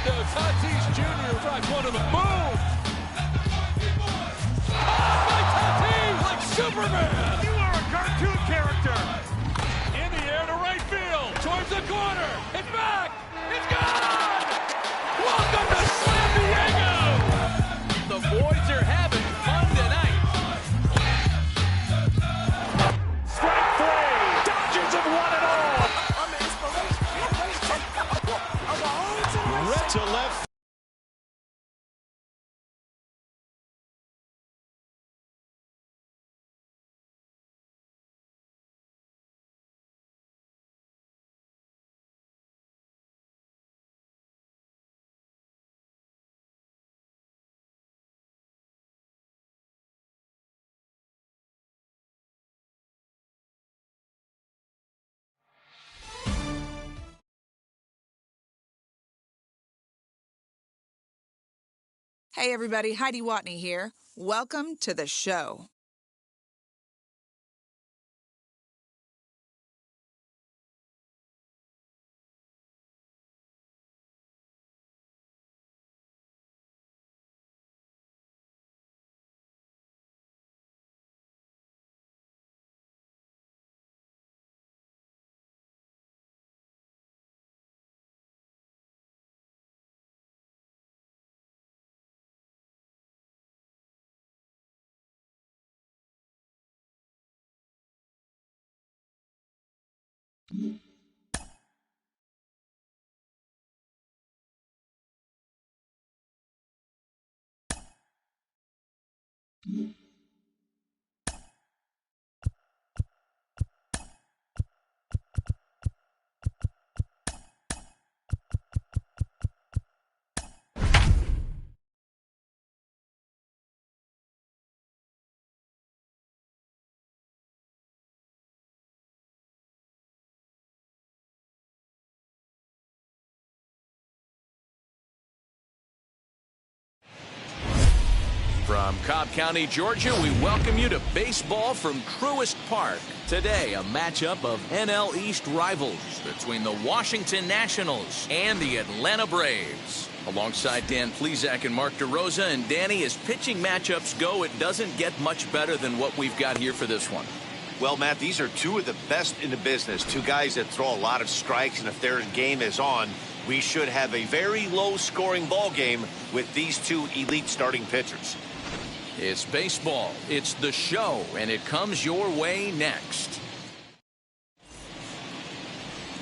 Tatis Jr. drives one to the moon. Oh, by Tatis like Superman. You are a cartoon character. In the air to right field, towards the corner, and back. It's gone. Welcome to San Diego. The boys are having fun tonight. Strike three. Dodgers have won it all. Red to left. Hey everybody, Heidi Watney here. Welcome to the show. From Cobb County, Georgia, we welcome you to baseball from Truist Park. Today, a matchup of NL East rivals between the Washington Nationals and the Atlanta Braves. Alongside Dan Plesac and Mark DeRosa, and Danny, as pitching matchups go, it doesn't get much better than what we've got here for this one. Well, Matt, these are two of the best in the business. Two guys that throw a lot of strikes, and if their game is on, we should have a very low-scoring ball game with these two elite starting pitchers. It's baseball, it's the show, and it comes your way next.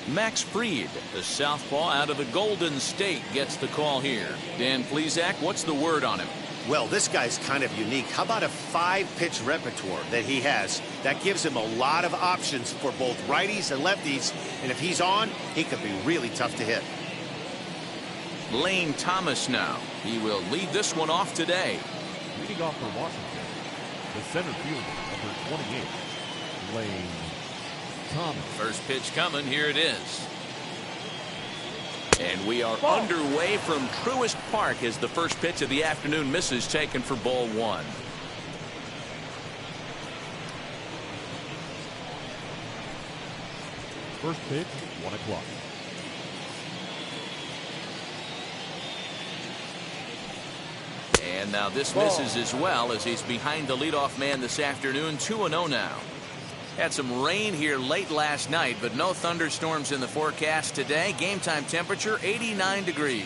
Max Fried, the southpaw out of the Golden State, gets the call here. Dan Plesac, what's the word on him? Well, this guy's kind of unique. How about a 5-pitch repertoire that he has? That gives him a lot of options for both righties and lefties, and if he's on, he could be really tough to hit. Lane Thomas now. He will lead this one off today. Leading off for Washington, the center fielder, number 28, Lane Thomas. First pitch coming. Here it is. And we are underway from Truist Park as the first pitch of the afternoon misses, taken for ball one. First pitch, 1 o'clock. And now this misses as well, as he's behind the leadoff man this afternoon. 2-0 now. Had some rain here late last night, but no thunderstorms in the forecast today. Game time temperature 89 degrees.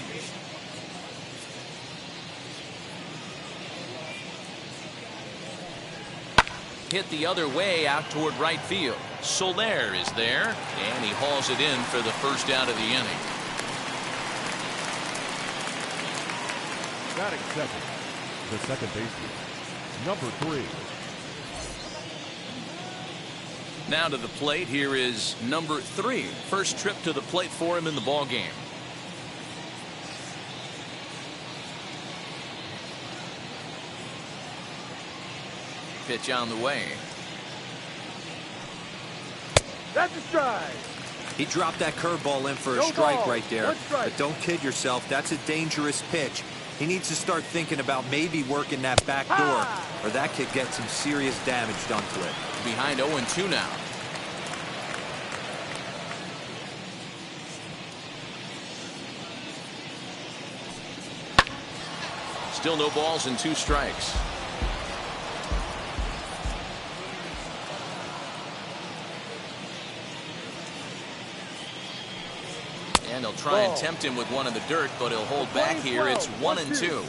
Hit the other way out toward right field. Soler is there, and he hauls it in for the first out of the inning. Batting second, the second baseman, number 3. Now to the plate, here is number 3. First trip to the plate for him in the ball game. Pitch on the way. That's a strike. He dropped that curveball in for a strike right there. But don't kid yourself, that's a dangerous pitch. He needs to start thinking about maybe working that back door, or that could get some serious damage done to it. Behind 0-2 now. Still no balls and 2 strikes. And he'll try and tempt him with one in the dirt, but he'll hold back here. It's 1-2.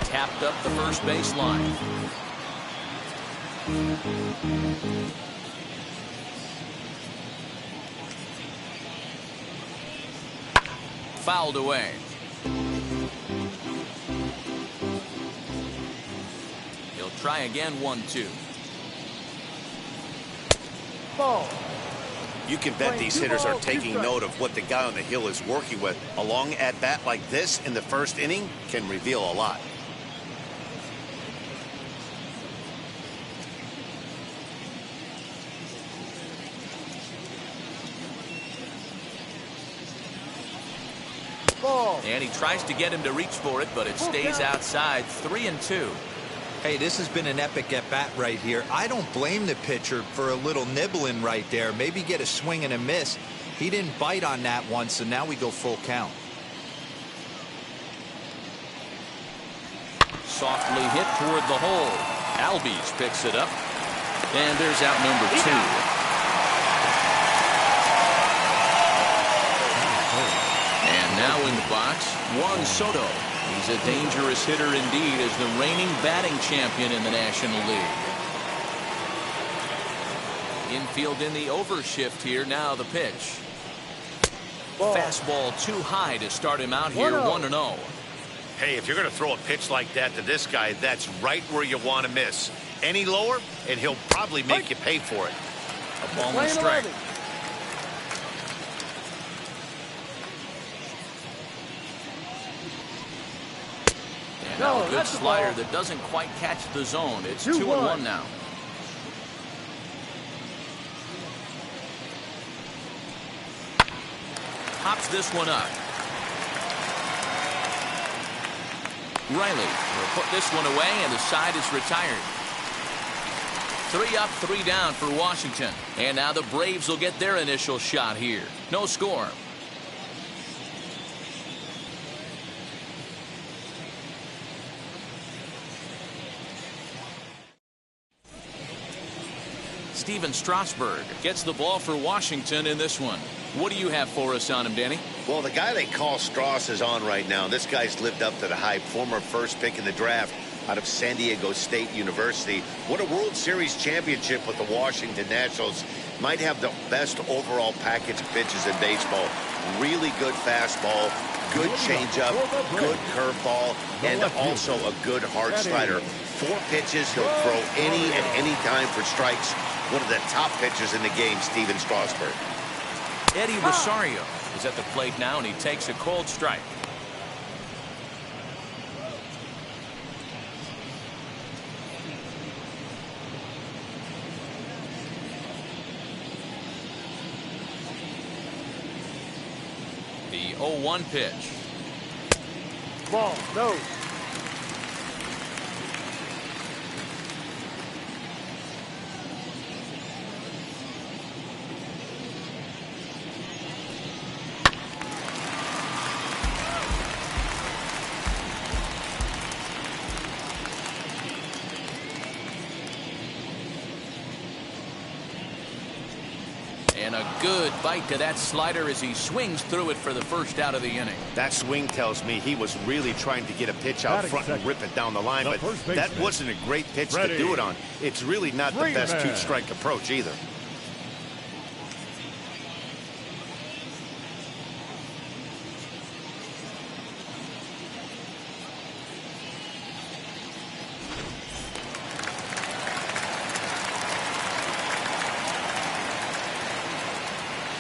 Tapped up the first baseline. Fouled away. He'll try again. 1-2. Ball. You can bet these hitters are taking note of what the guy on the hill is working with. A long at-bat like this in the first inning can reveal a lot. And he tries to get him to reach for it, but it stays outside. 3-2. Hey, this has been an epic at-bat right here. I don't blame the pitcher for a little nibbling right there. Maybe get a swing and a miss. He didn't bite on that one, so now we go full count. Softly hit toward the hole. Albies picks it up. And there's out number 2. Now in the box, Juan Soto. He's a dangerous hitter indeed as the reigning batting champion in the National League. Infield in the overshift here. Now the pitch. Fastball too high to start him out here. 1-0. Hey, if you're going to throw a pitch like that to this guy, that's right where you want to miss. Any lower, and he'll probably make you pay for it. A ball and a strike. Now a good slider that doesn't quite catch the zone. It's 2-1 now. Pops this one up. Riley will put this one away, and the side is retired. 3 up, 3 down for Washington. And now the Braves will get their initial shot here. No score. Steven Strasburg gets the ball for Washington in this one. What do you have for us on him, Danny? Well, the guy they call Strauss is on right now. This guy's lived up to the hype. Former first pick in the draft out of San Diego State University. Won a World Series championship with the Washington Nationals. Might have the best overall package of pitches in baseball. Really good fastball, good changeup, good curveball, and also a good hard slider. 4 pitches, he'll throw any and any time for strikes. One of the top pitchers in the game, Steven Strasburg. Eddie Rosario is at the plate now, and he takes a cold strike. The 0-1 pitch. Ball, no. And a good bite to that slider as he swings through it for the first out of the inning. That swing tells me he was really trying to get a pitch out front and rip it down the line, but that wasn't a great pitch to do it on. It's really not the best 2-strike approach either.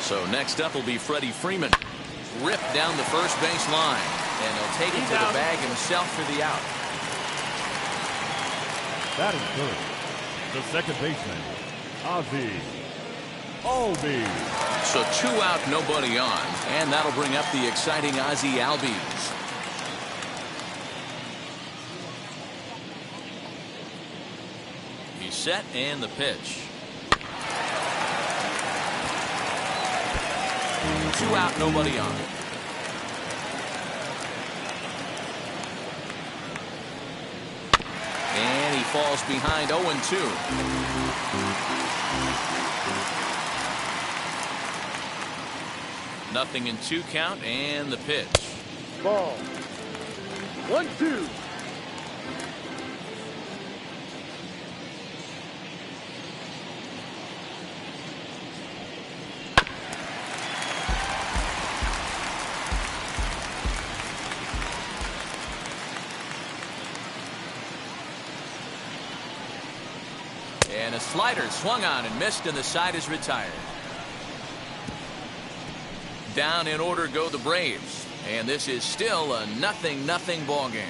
So next up will be Freddie Freeman. Ripped down the first base line. And he'll take it to the bag himself for the out. That is good. The second baseman, Ozzie Albies. So 2 out, nobody on. And that'll bring up the exciting Ozzie Albies. set and the pitch. 2 out, nobody on. And he falls behind 0-2. Nothing in 2 count and the pitch. Ball. 1-2. And a slider swung on and missed, and the side is retired. Down in order go the Braves, and this is still a 0-0 ball game.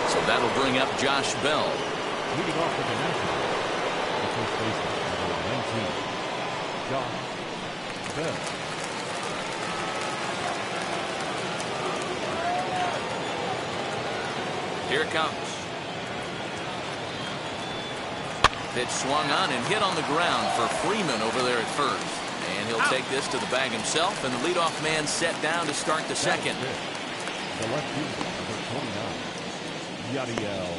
So that'll bring up Josh Bell. Leading off with the Nationals, the first baseman, number 19, Josh Bell. Here it comes. Pitch swung on and hit on the ground for Freeman over there at first. And he'll take this to the bag himself, and the leadoff man set down to start the second. The left fielder, number 29, Yadiel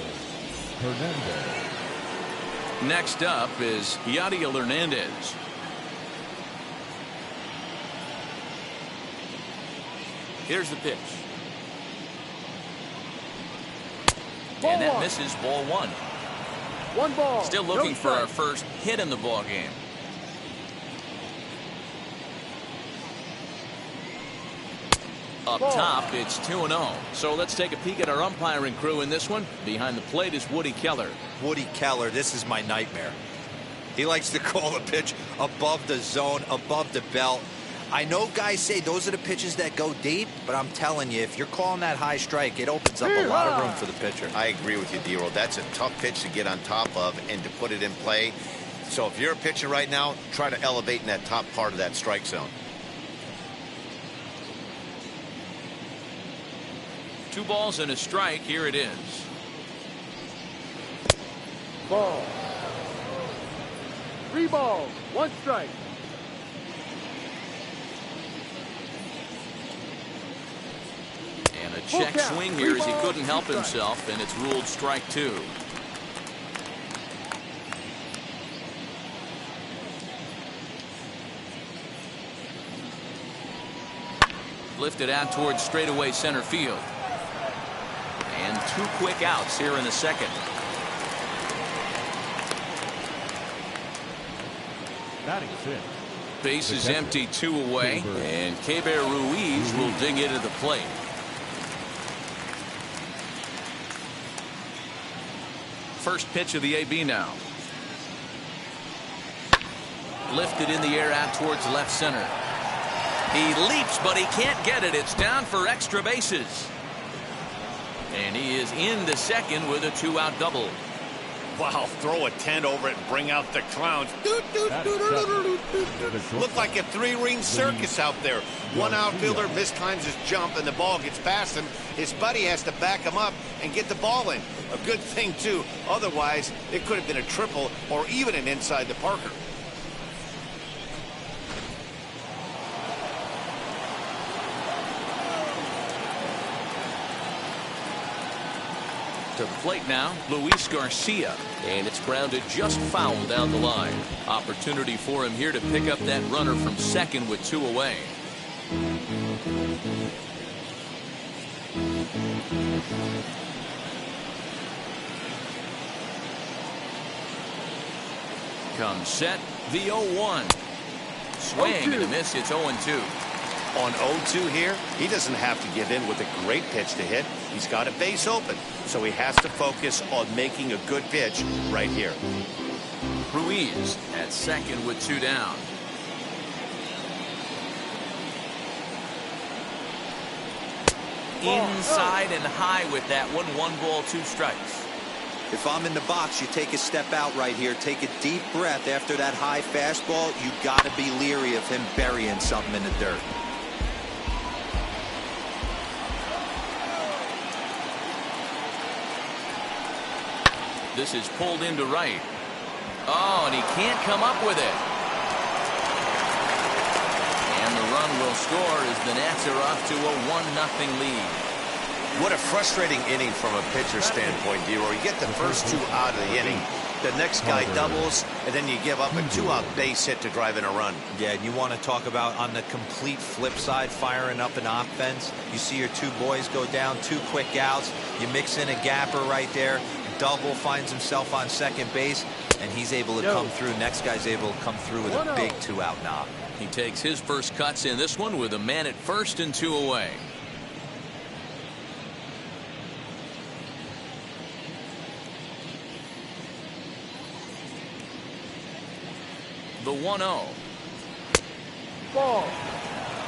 Hernandez. Next up is Yadiel Hernandez. Here's the pitch. And that misses, ball 1. 1 ball. Still looking for our first hit in the ball game. Up top, it's 2-0. So let's take a peek at our umpiring crew in this one. Behind the plate is Woody Keller. Woody Keller, this is my nightmare. He likes to call the pitch above the zone, above the belt. I know guys say those are the pitches that go deep, but I'm telling you, if you're calling that high strike, it opens up a lot of room for the pitcher. I agree with you, D-Roll. That's a tough pitch to get on top of and to put it in play. So if you're a pitcher right now, try to elevate in that top part of that strike zone. 2 balls and a strike. Here it is. Ball. 3 balls. 1 strike. And a check swing here as he couldn't help himself, and it's ruled strike 2. Lifted out towards straightaway center field. And 2 quick outs here in the second. Batting 6. Base is empty, 2 away, and Keber Ruiz will dig into the plate. First pitch of the AB now. Lifted in the air out towards left center. He leaps, but he can't get it. It's down for extra bases. And he is into second with a 2-out double. Wow, throw a tent over it and bring out the clowns. Look like a 3-ring circus out there. One outfielder mistimes his jump and the ball gets past him. His buddy has to back him up and get the ball in. A good thing, too. Otherwise, it could have been a triple or even an inside the Parker. To the plate now, Luis Garcia, and it's grounded just foul down the line. Opportunity for him here to pick up that runner from second with 2 away. Comes set, the 0-1. Swing and a miss, it's 0-2. On 0-2 here, he doesn't have to give in with a great pitch to hit. He's got a base open, so he has to focus on making a good pitch right here. Ruiz at second with 2 down. Inside and high with that one. 1 ball, 2 strikes. If I'm in the box, you take a step out right here. Take a deep breath after that high fastball. You got to be leery of him burying something in the dirt. This is pulled into right. Oh, and he can't come up with it. And the run will score as the Nats are off to a 1-0 lead. What a frustrating inning from a pitcher standpoint, D-Roy. You get the first 2 out of the inning. The next guy doubles, and then you give up a 2-out base hit to drive in a run. Yeah, and you want to talk about on the complete flip side, firing up an offense. You see your 2 boys go down, 2 quick outs. You mix in a gapper right there. Double finds himself on second base, and he's able to come through. Next guy's able to come through with a big 2-out knock. He takes his first cuts in this one with a man at first and 2 away. The 1-0. Ball.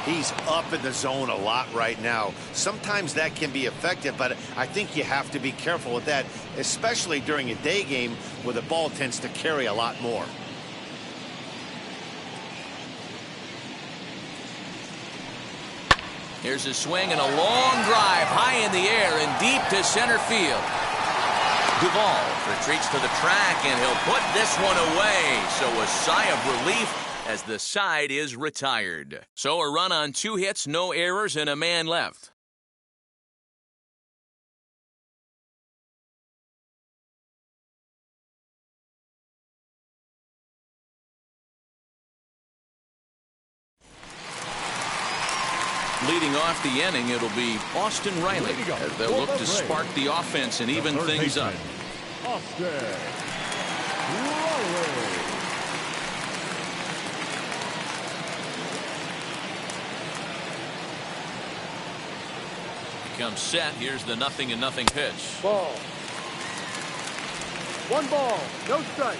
He's up in the zone a lot right now. Sometimes that can be effective, but I think you have to be careful with that, especially during a day game where the ball tends to carry a lot more. Here's a swing and a long drive high in the air and deep to center field. Duvall retreats to the track, and he'll put this one away. So a sigh of relief as the side is retired. So a run on 2 hits, no errors, and a man left. Leading off the inning, it'll be Austin Riley as they'll look to spark the offense and even things up. Austin Riley. Comes set. Here's the 0-0 pitch. Ball. 1 ball, no strike.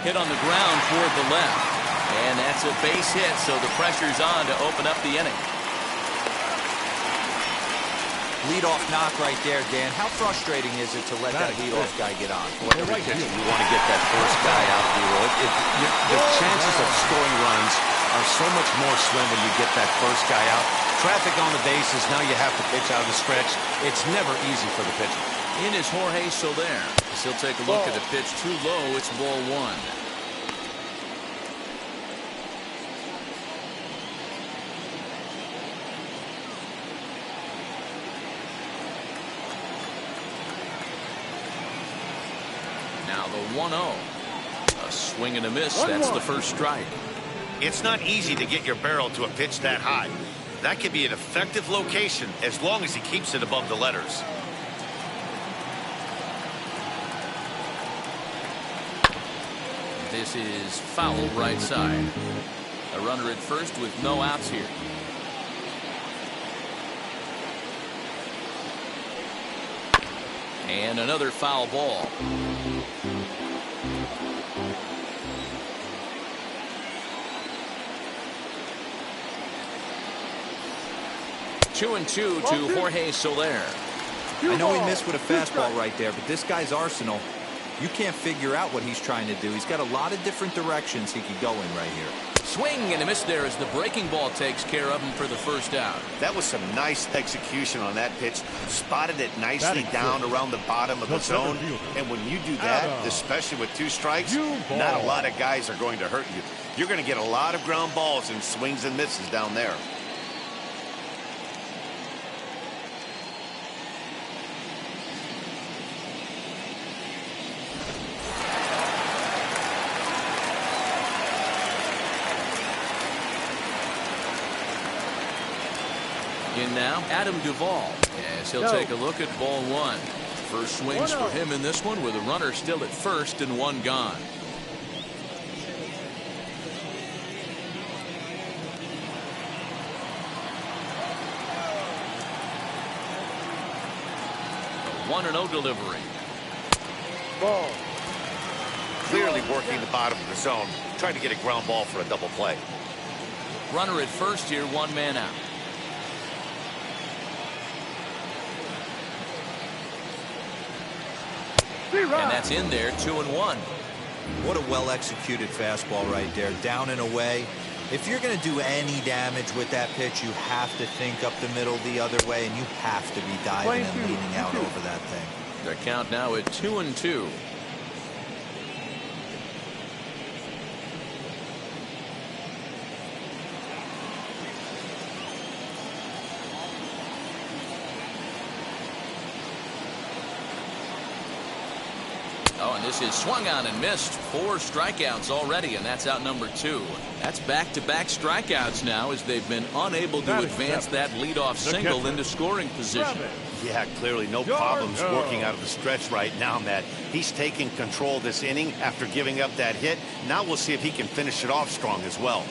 Hit on the ground toward the left. And that's a base hit, so the pressure's on to open up the inning. Leadoff knock right there, Dan. How frustrating is it to let that leadoff guy get on? Well, every pitcher, you want to get that first guy out, D-Roy. The chances of scoring runs are so much more slim when you get that first guy out. Traffic on the bases, now you have to pitch out of the stretch. It's never easy for the pitcher. In is Jorge Soler. He'll take a look at the pitch too low. It's ball 1. Now the 1-0. A swing and a miss. That's the first strike. It's not easy to get your barrel to a pitch that high. That can be an effective location as long as he keeps it above the letters. This is foul right side. A runner at first with no outs here. And another foul ball. Two and two to Jorge Soler. I know he missed with a fastball right there, but this guy's arsenal, you can't figure out what he's trying to do. He's got a lot of different directions he could go in right here. Swing and a miss there as the breaking ball takes care of him for the first out. That was some nice execution on that pitch. Spotted it nicely down around the bottom of the zone. And when you do that, especially with 2 strikes, not a lot of guys are going to hurt you. You're going to get a lot of ground balls and swings and misses down there. In now, Adam Duvall, as he'll take a look at ball 1. First swings for him in this one with a runner still at first and 1 gone. A 1-0 delivery. Ball. Clearly working the bottom of the zone, trying to get a ground ball for a double play. Runner at first here, 1 man out. And that's in there, 2-1. What a well-executed fastball right there. Down and away. If you're going to do any damage with that pitch, you have to think up the middle the other way, and you have to be diving and leaning out over that thing. The count now at 2-2. Oh, and this is swung on and missed. 4 strikeouts already, and that's out number 2. That's back-to-back strikeouts now as they've been unable to advance that leadoff single into scoring position. Yeah, clearly no problems working out of the stretch right now, Matt. He's taking control of this inning after giving up that hit. Now we'll see if he can finish it off strong as well.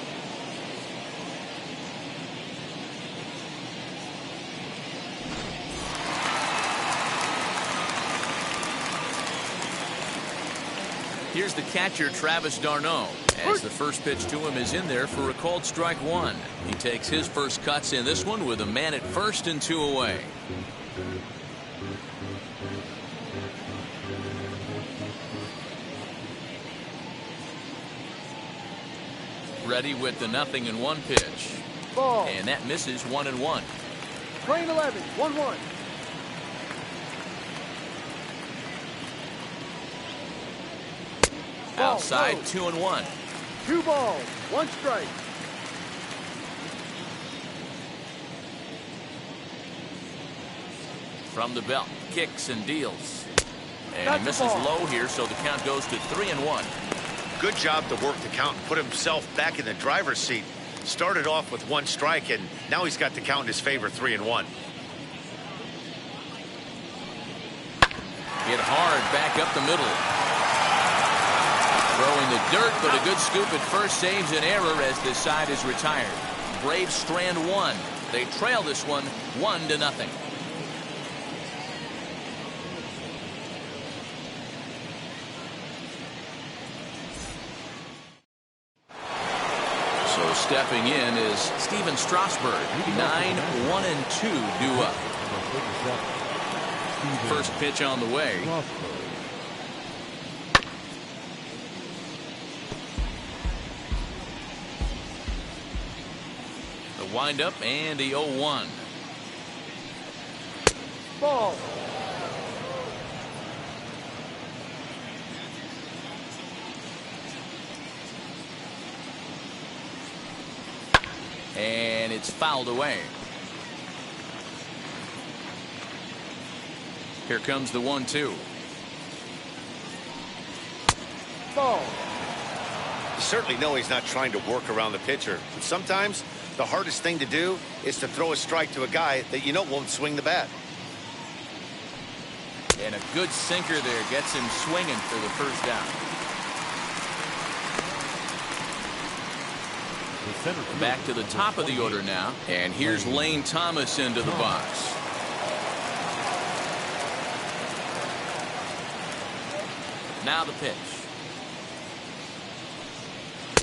Here's the catcher, Travis d'Arnaud, as the first pitch to him is in there for a called strike 1. He takes his first cuts in this one with a man at first and 2 away. Ready with the 0-1 pitch. Ball. And that misses 1-1. Train 11, 1-1. Outside, 2-1. 2 balls, 1 strike. From the belt, kicks and deals. And That's he the misses ball. low here, so the count goes to 3-1. Good job to work the count and put himself back in the driver's seat. Started off with 1 strike, and now he's got the count in his favor, 3-1. Hit hard back up the middle. Throwing the dirt, but a good scoop at first saves an error as this side is retired. Braves strand 1. They trail this one 1-0. So stepping in is Steven Strasburg. 9-1-2 due up. First pitch on the way. The windup and the 0-1. Ball. And it's fouled away. Here comes the 1-2. Ball. You certainly know he's not trying to work around the pitcher. But sometimes the hardest thing to do is to throw a strike to a guy that you know won't swing the bat. And a good sinker there gets him swinging for the first down. Back to the top of the order now. And here's Lane Thomas into the box. Now the pitch.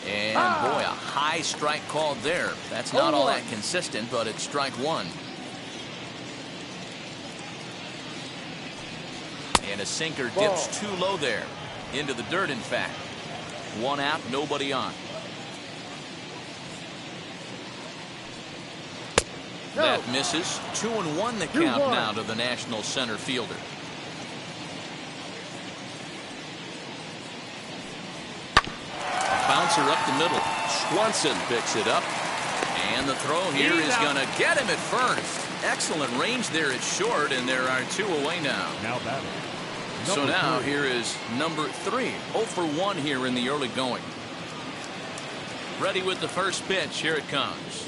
And boy, a high strike called there. That's not all that consistent, but it's strike 1. And a sinker dips too low there. Into the dirt, in fact. 1 out, nobody on. That misses. 2-1 the count now to the National center fielder. A bouncer up the middle. Swanson picks it up. And the throw here is going to get him at first. Excellent range there at short, and there are 2 away now. Now batting. So now here is number 3. 0 for 1 here in the early going. Ready with the first pitch. Here it comes.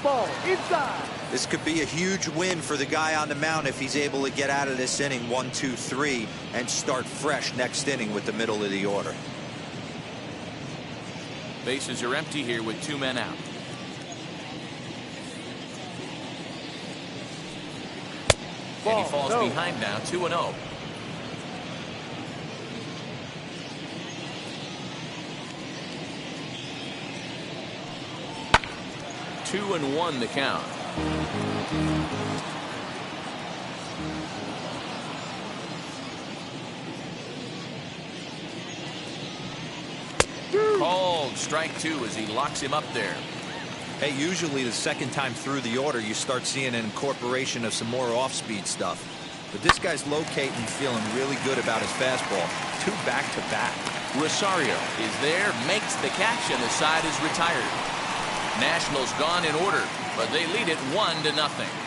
Ball inside. This could be a huge win for the guy on the mound if he's able to get out of this inning 1, 2, 3 and start fresh next inning with the middle of the order. Bases are empty here with 2 men out. And he falls behind now, 2-0. Two and 1 the count. Called Strike two as he locks him up there. Hey, usually the second time through the order, you start seeing an incorporation of some more off-speed stuff. But this guy's locating, feeling really good about his fastball. 2 back-to-back. Rosario is there, makes the catch, and the side is retired. Nationals gone in order, but they lead it 1-0.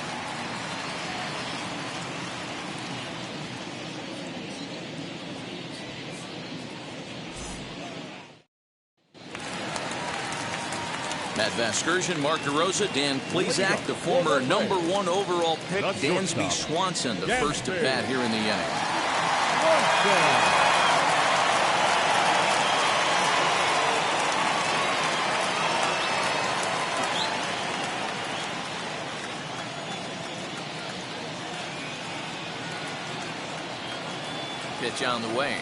Matt Vasgersian, Mark DeRosa, Dan Plesac, the former #1 overall pick, Dansby Swanson, the first to bat here in the inning. Pitch on the way.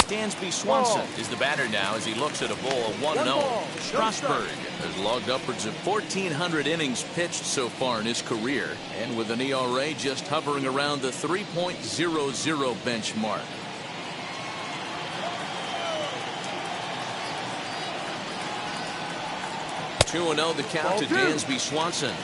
Dansby Swanson is the batter now as he looks at a ball of 1-0. Strasburg has logged upwards of 1,400 innings pitched so far in his career, and with an ERA just hovering around the 3.00 benchmark. Two-0 the count to Dansby Swanson.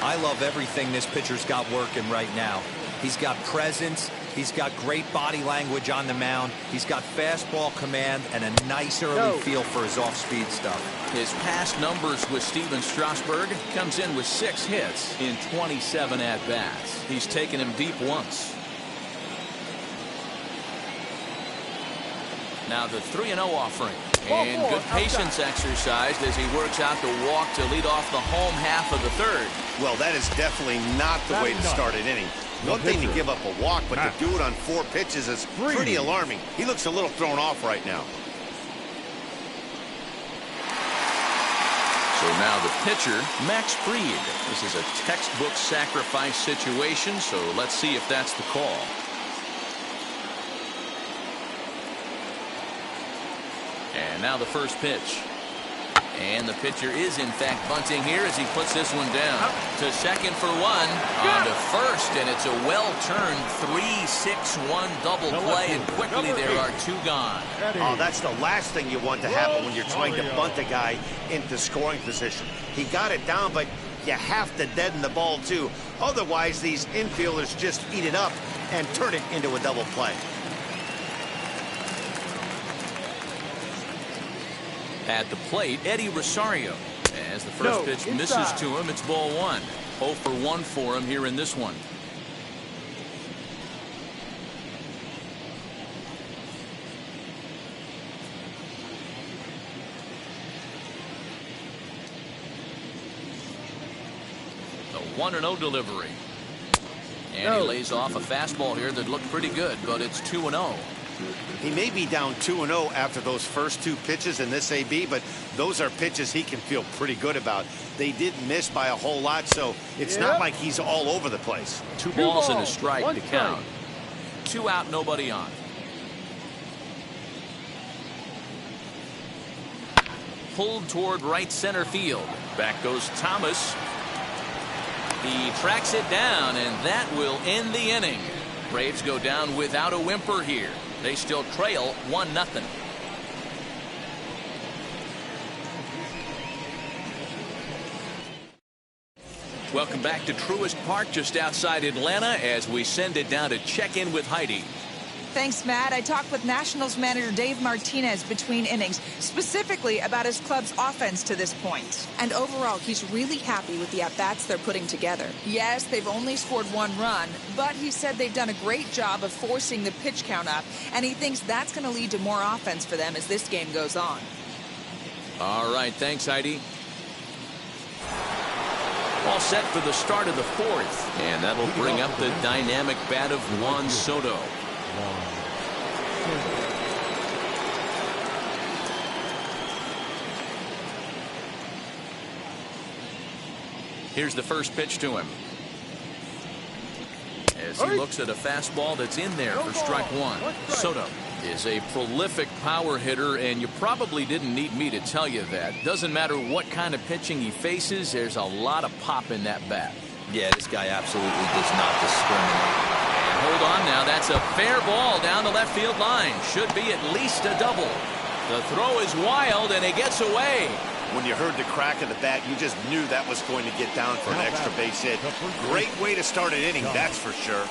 I love everything this pitcher's got working right now. He's got presence. He's got great body language on the mound. He's got fastball command and a nice early feel for his off-speed stuff. His past numbers with Steven Strasburg comes in with 6 hits in 27 at-bats. He's taken him deep once. Now the 3-0 offering. And good patience exercised as he works out the walk to lead off the home half of the third. Well, that is definitely not the way to start an inning. One thing to give up a walk, but to do it on 4 pitches is pretty alarming. He looks a little thrown off right now. So now the pitcher, Max Fried. This is a textbook sacrifice situation, so let's see if that's the call. And now the first pitch. And the pitcher is in fact bunting here as he puts this one down. To second for 1. On to first, and it's a well-turned 3-6-1 double play, and quickly there are 2 gone. Oh, that's the last thing you want to happen when you're trying to bunt a guy into scoring position. He got it down, but you have to deaden the ball too. Otherwise, these infielders just eat it up and turn it into a double play. At the plate, Eddie Rosario. As the first pitch misses to him, it's ball 1. 0 for 1 for him here in this one. The 1-0 delivery. And he lays off a fastball here that looked pretty good, but it's 2-0. He may be down 2-0 after those first 2 pitches in this AB, but those are pitches he can feel pretty good about. They did miss by a whole lot, so it's not like he's all over the place. 2 balls and a strike to count. 2 out, nobody on. Pulled toward right center field. Back goes Thomas. He tracks it down, and that will end the inning. Braves go down without a whimper here. They still trail 1-0. Welcome back to Truist Park just outside Atlanta as we send it down to check in with Heidi. Thanks, Matt. I talked with Nationals manager Dave Martinez between innings, specifically about his club's offense to this point. And overall, he's really happy with the at-bats they're putting together. Yes, they've only scored 1 run, but he said they've done a great job of forcing the pitch count up, and he thinks that's going to lead to more offense for them as this game goes on. All right, thanks, Heidi. All set for the start of the 4th, and that'll bring up the dynamic bat of Juan Soto. Here's the first pitch to him. As he looks at a fastball that's in there for strike 1. Soto is a prolific power hitter, and you probably didn't need me to tell you that. Doesn't matter what kind of pitching he faces, there's a lot of pop in that bat. Yeah, this guy absolutely does not discriminate. Hold on now, that's a fair ball down the left field line. Should be at least a double. The throw is wild, and it gets away. When you heard the crack of the bat, you just knew that was going to get down for an extra base hit. Great way to start an inning, that's for sure.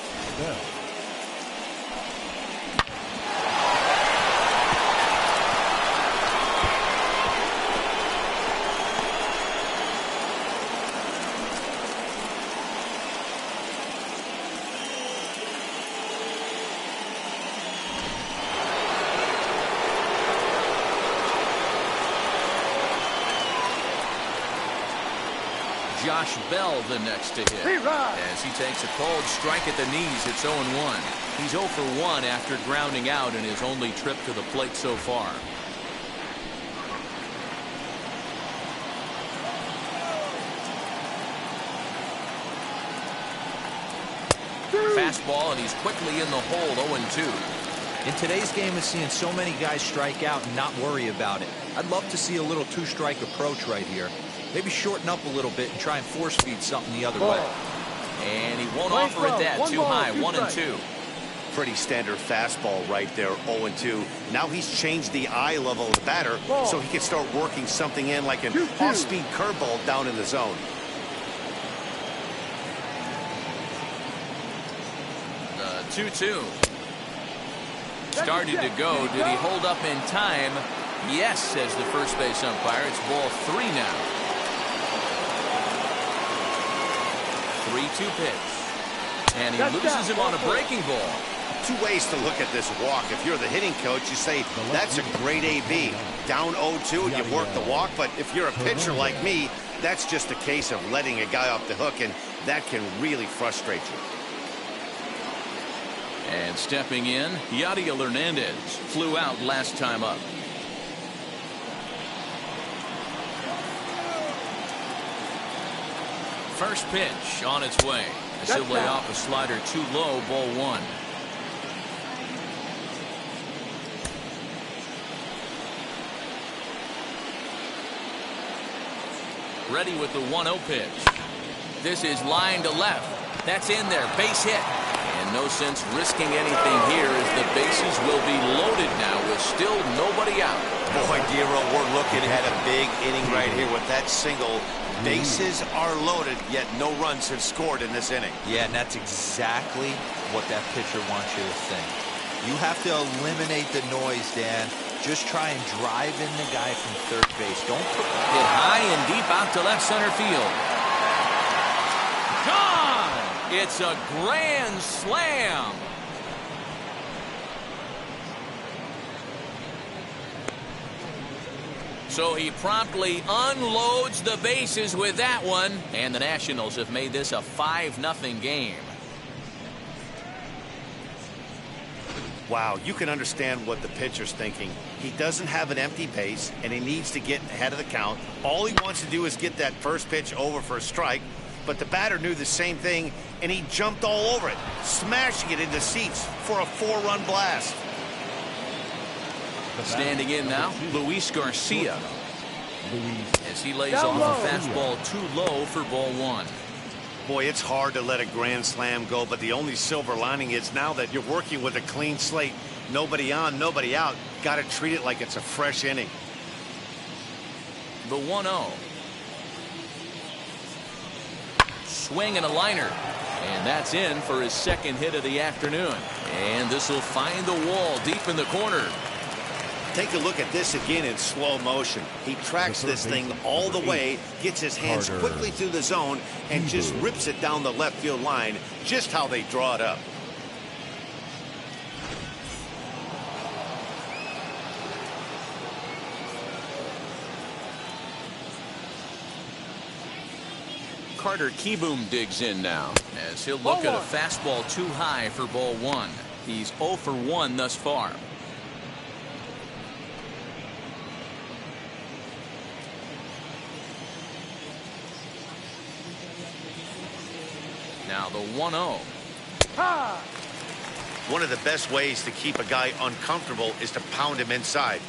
Josh Bell the next to hit. As he takes a cold strike at the knees, it's 0-1. He's 0 for 1 after grounding out in his only trip to the plate so far. Fastball, and he's quickly in the hole, 0-2. In today's game, is seeing so many guys strike out and not worry about it. I'd love to see a little two-strike approach right here. Maybe shorten up a little bit and try and force feed something the other way. And he won't offer it that. Too high, 1-2. Pretty standard fastball right there, 0-2. Now he's changed the eye level of the batter so he can start working something in like an off-speed curveball down in the zone. The 2-2. Started to go. Did he hold up in time? Yes, says the first base umpire. It's ball 3 now. 3-2 pitch. And he loses him on a breaking ball. Two ways to look at this walk. If you're the hitting coach, you say, that's a great AB. Down 0-2, you work the walk. But if you're a pitcher like me, that's just a case of letting a guy off the hook, and that can really frustrate you. And stepping in, Yadiel Hernandez flew out last time up. First pitch on its way. He'll lay off a slider too low, ball 1. Ready with the 1-0 pitch. This is line to left. That's in there, base hit. And no sense risking anything here as the bases will be loaded now with still nobody out. Boy, Dero, we're looking at a big inning right here with that single. Bases are loaded, yet no runs have scored in this inning. Yeah, and that's exactly what that pitcher wants you to think. You have to eliminate the noise, Dan. Just try and drive in the guy from third base. Don't put hit high and deep out to left center field. Gone! It's a grand slam. So he promptly unloads the bases with that one. And the Nationals have made this a 5-0 game. Wow, you can understand what the pitcher's thinking. He doesn't have an empty base, and he needs to get ahead of the count. All he wants to do is get that first pitch over for a strike. But the batter knew the same thing, and he jumped all over it, smashing it into seats for a 4-run blast. Standing in now, Luis Garcia. As he lays off a fastball too low for ball 1. Boy, it's hard to let a grand slam go, but the only silver lining is now that you're working with a clean slate, nobody on, nobody out, got to treat it like it's a fresh inning. The 1-0. Swing and a liner. And that's in for his second hit of the afternoon. And this will find the wall deep in the corner. Take a look at this again in slow motion. He tracks this thing all the way, gets his hands quickly through the zone, and just rips it down the left field line, just how they draw it up. Carter Kieboom digs in now as he'll look at a fastball too high for ball 1. He's 0 for 1 thus far. Now the 1-0. One of the best ways to keep a guy uncomfortable is to pound him inside.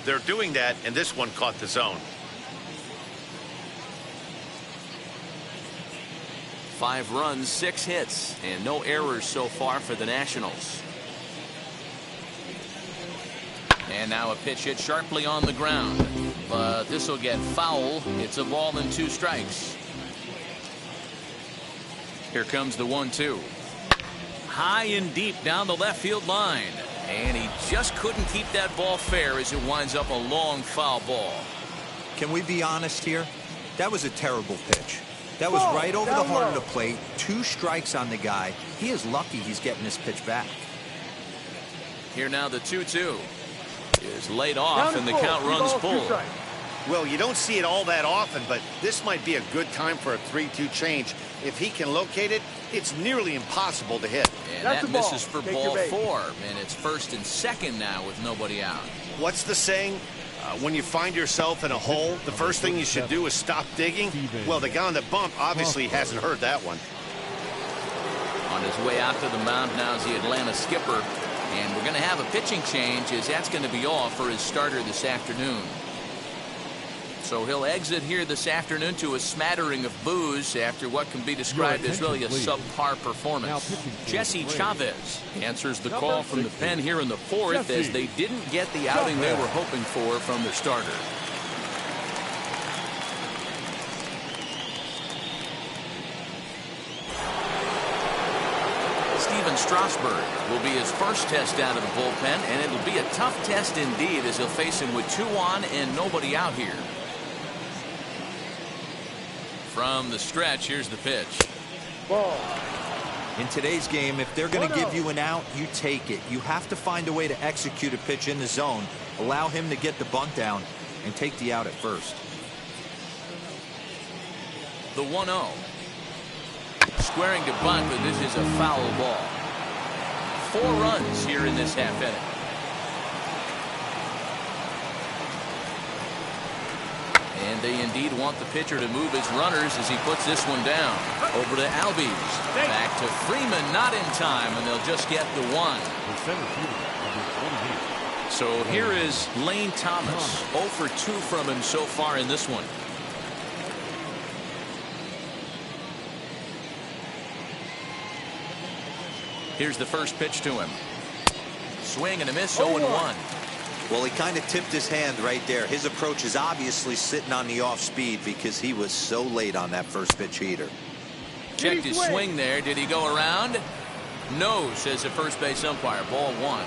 They're doing that, and this one caught the zone. 5 runs, 6 hits, and no errors so far for the Nationals. And now a pitch hit sharply on the ground. But this will get foul. It's a ball and 2 strikes. Here comes the 1-2. High and deep down the left field line. And he just couldn't keep that ball fair as it winds up a long foul ball. Can we be honest here? That was a terrible pitch. That was right over the heart of the plate. 2 strikes on the guy. He is lucky he's getting this pitch back. Here now the 2-2 is laid off and the count runs full. Well, you don't see it all that often, but this might be a good time for a 3-2 change. If he can locate it, it's nearly impossible to hit. And that misses for ball 4, and it's 1st and 2nd now with nobody out. What's the saying? When you find yourself in a hole, the first thing you should do is stop digging. Well, the guy on the bump obviously hasn't heard that one. On his way out to the mound now is the Atlanta skipper. And we're going to have a pitching change, as that's going to be all for his starter this afternoon. So he'll exit here this afternoon to a smattering of boos after what can be described as really a subpar performance. Jesse Chavez answers the call from the pen here in the 4th as they didn't get the outing they were hoping for from their starter. Steven Strasburg will be his first test out of the bullpen, and it'll be a tough test indeed as he'll face him with 2 on and nobody out here. From the stretch, here's the pitch. Ball. In today's game, if they're going to give you an out, you take it. You have to find a way to execute a pitch in the zone, allow him to get the bunt down, and take the out at first. The 1-0. Squaring to bunt, but this is a foul ball. 4 runs here in this half inning. And they indeed want the pitcher to move his runners as he puts this one down. Over to Albies. Back to Freeman, not in time, and they'll just get the 1. So here is Lane Thomas. 0 for 2 from him so far in this one. Here's the first pitch to him. Swing and a miss, 0-1. Well, he kind of tipped his hand right there. His approach is obviously sitting on the off speed because he was so late on that first pitch heater. Checked his swing there. Did he go around? No, says the first base umpire. Ball 1.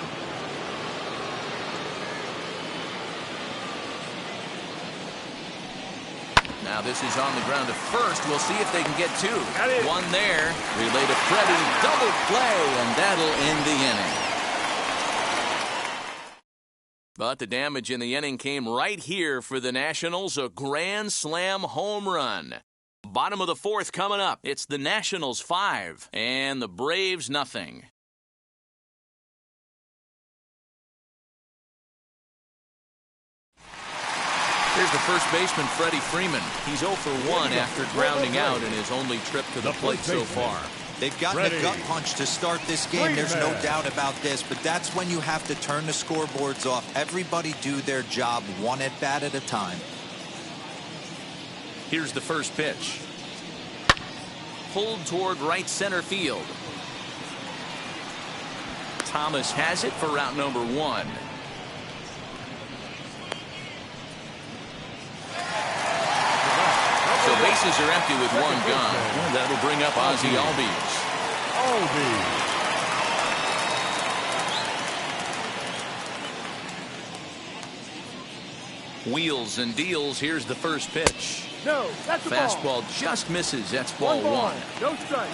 Now this is on the ground to first. We'll see if they can get 2. 1 there. Relay to Freddie. Double play, and that'll end the inning. But the damage in the inning came right here for the Nationals. A grand slam home run. Bottom of the 4th coming up. It's the Nationals 5 and the Braves nothing. Here's the first baseman, Freddie Freeman. He's 0 for 1 after grounding out in his only trip to the plate so far. They've gotten a gut punch to start this game. There's no doubt about this, but that's when you have to turn the scoreboards off. Everybody do their job 1 at bat at a time. Here's the first pitch. Pulled toward right center field. Thomas has it for route number 1. So bases are empty with 1 gone. That'll bring up Ozzie Albies. Wheels and deals. Here's the first pitch. No, that's a fastball ball. Just misses. That's ball 1. No strike.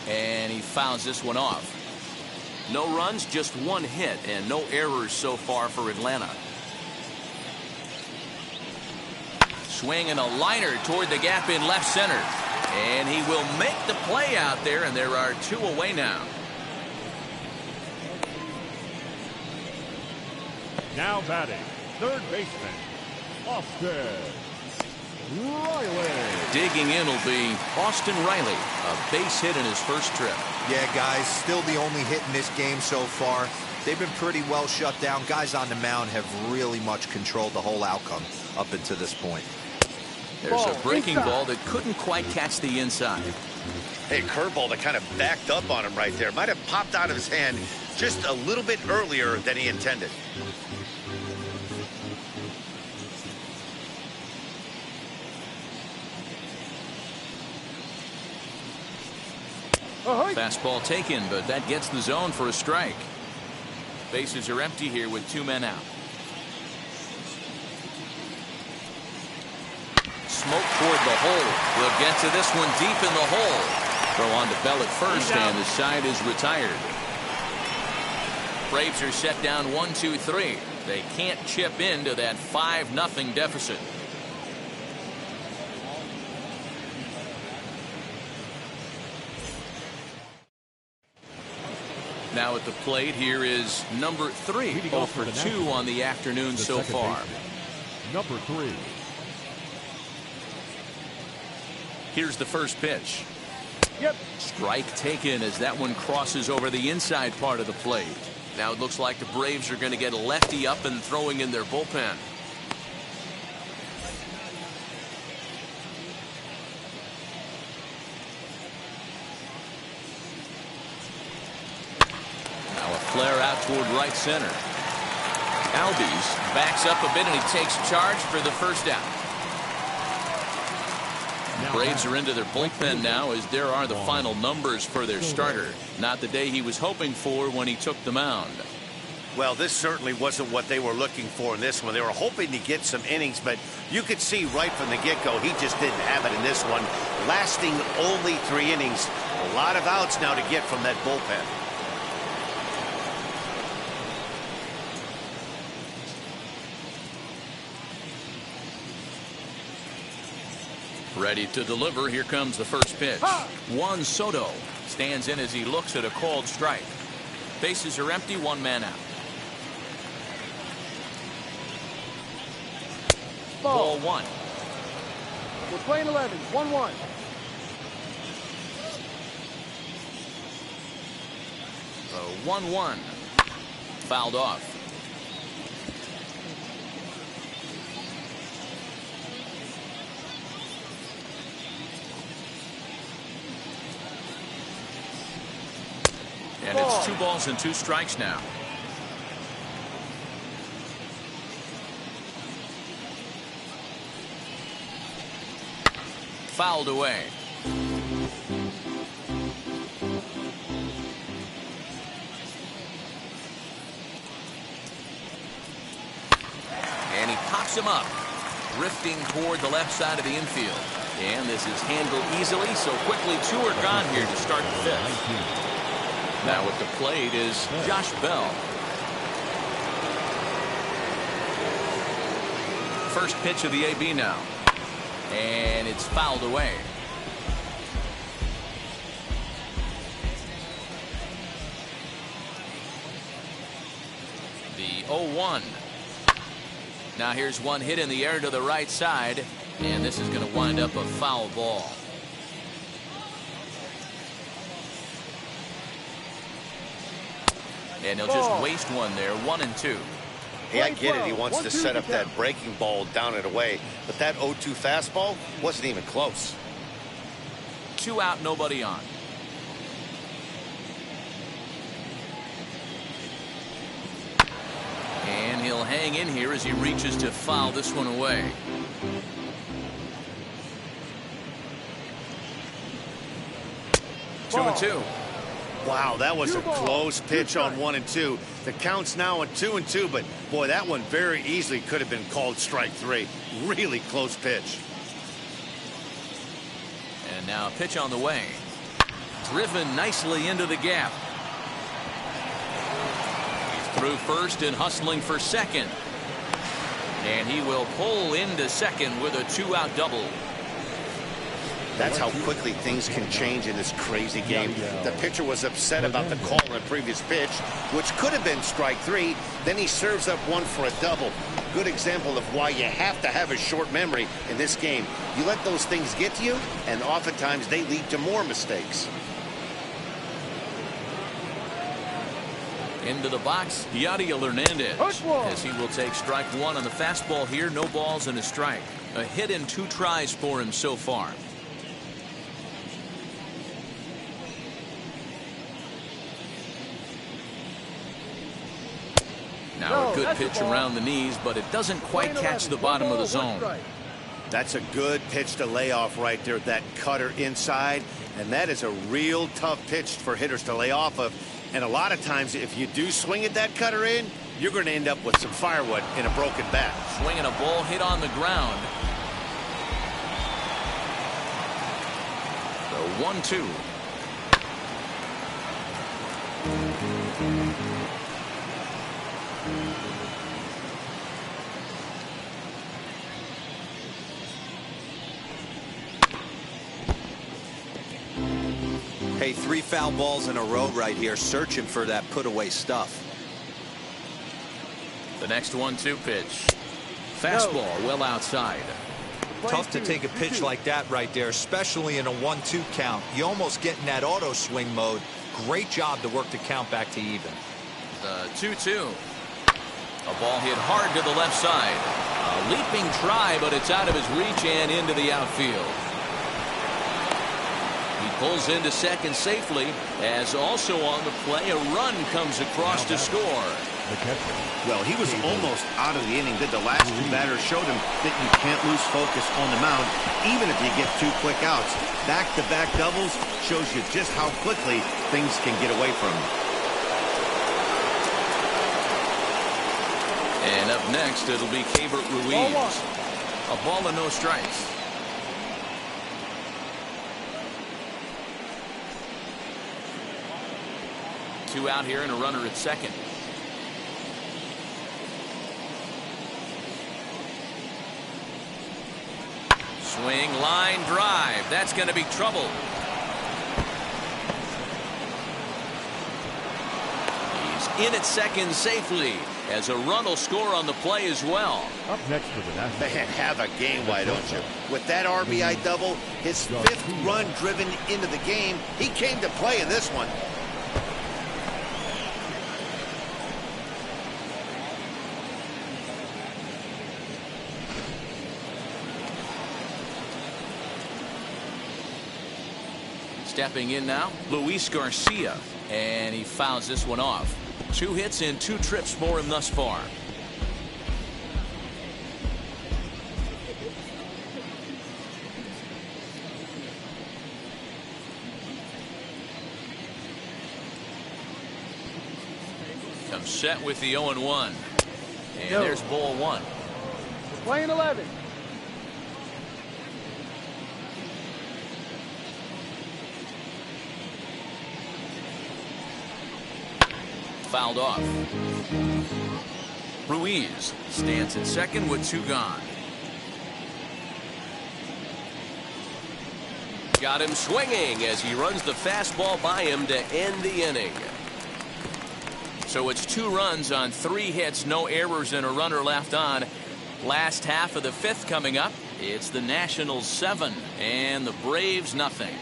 And he fouls this one off. No runs, just 1 hit, and no errors so far for Atlanta. Swing and a liner toward the gap in left center. And he will make the play out there, and there are 2 away now. Now batting, third baseman, Austin Riley. Digging in will be Austin Riley, a base hit in his first trip. Yeah, guys, still the only hit in this game so far. they've been pretty well shut down. Guys on the mound have really much controlled the whole outcome up until this point. There's a breaking ball that couldn't quite catch the inside. Hey, curveball that kind of backed up on him right there. Might have popped out of his hand just a little bit earlier than he intended. Fastball taken, but that gets the zone for a strike. Bases are empty here with 2 men out. Smoke toward the hole. We'll get to this one deep in the hole. Throw on to Bell at first, and the side is retired. Braves are set down 1-2-3. They can't chip into that 5-0 deficit. Now at the plate, here is number 3, 0 for 2 on the afternoon so far. Number 3. Here's the first pitch. Yep. Strike taken as that one crosses over the inside part of the plate. Now it looks like the Braves are going to get a lefty up and throwing in their bullpen. Flare out toward right center. Albies backs up a bit and he takes charge for the first out. Braves are into their bullpen now as there are the final numbers for their starter. Not the day he was hoping for when he took the mound. Well, this certainly wasn't what they were looking for in this one. They were hoping to get some innings, but you could see right from the get-go he just didn't have it in this one. Lasting only 3 innings. A lot of outs now to get from that bullpen. Ready to deliver. Here comes the first pitch. Juan Soto stands in as he looks at a called strike. Bases are empty, 1 man out. Ball 1. We're playing 11. 1-1. The 1-1. Fouled off. And it's 2 balls and 2 strikes now. Fouled away. And he pops him up, drifting toward the left side of the infield. And this is handled easily, so quickly 2 are gone here to start the 5th. Now at the plate is Josh Bell. First pitch of the AB now. And it's fouled away. The 0-1. Now here's one hit in the air to the right side. And this is going to wind up a foul ball. And he'll just waste one there, 1-2. Hey, I get it. He wants to set up that breaking ball down and away. But that 0-2 fastball wasn't even close. 2 out, nobody on. And he'll hang in here as he reaches to foul this one away. Ball. 2-2. Wow, that was a close pitch on 1-2. The count's now at 2-2, but boy, that one very easily could have been called strike 3. Really close pitch. And now a pitch on the way. Driven nicely into the gap. He's through first and hustling for second. And he will pull into second with a 2-out double. That's how quickly things can change in this crazy game. The pitcher was upset about the call on the previous pitch, which could have been strike 3. Then he serves up one for a double. Good example of why you have to have a short memory in this game. You let those things get to you, and oftentimes they lead to more mistakes. Into the box, Yadiel Hernandez, as he will take strike one on the fastball here. No balls and a strike. A hit in 2 tries for him so far. Now a good pitch around the knees, but it doesn't quite catch the bottom of the zone. That's a good pitch to lay off right there, that cutter inside. And that is a real tough pitch for hitters to lay off of. And a lot of times, if you do swing at that cutter in, you're going to end up with some firewood in a broken bat. Swinging a ball hit on the ground. The 1-2. Hey, 3 foul balls in a row right here, searching for that put-away stuff. The next 1-2 pitch. Fastball well outside. Tough to take a pitch like that right there, especially in a 1-2 count. You almost get in that auto swing mode. Great job to work the count back to even. The 2-2. A ball hit hard to the left side. A leaping try, but it's out of his reach and into the outfield. He pulls into second safely, as also on the play, a run comes across to score. Well, he was almost out of the inning. The last 2 batters showed him that you can't lose focus on the mound, even if you get 2 quick outs. Back-to-back doubles shows you just how quickly things can get away from him. And up next, it'll be Keibert Ruiz. A ball and no strikes. Two out here and a runner at second. Swing, line, drive. That's going to be trouble. He's in at second safely, as a run will score on the play as well. Up next for the Nationals. Man, have a game, why don't you? With that RBI double, his 5th run driven into the game, he came to play in this one. Stepping in now, Luis Garcia, and he fouls this one off. 2 hits in 2 trips for him thus far. Comes set with the 0-1. And there's ball 1. Playing 11. Fouled off. Ruiz stands at second with 2 gone. Got him swinging as he runs the fastball by him to end the inning. So it's 2 runs on 3 hits, no errors, and a runner left on. Last half of the 5th coming up. It's the Nationals 7 and the Braves nothing.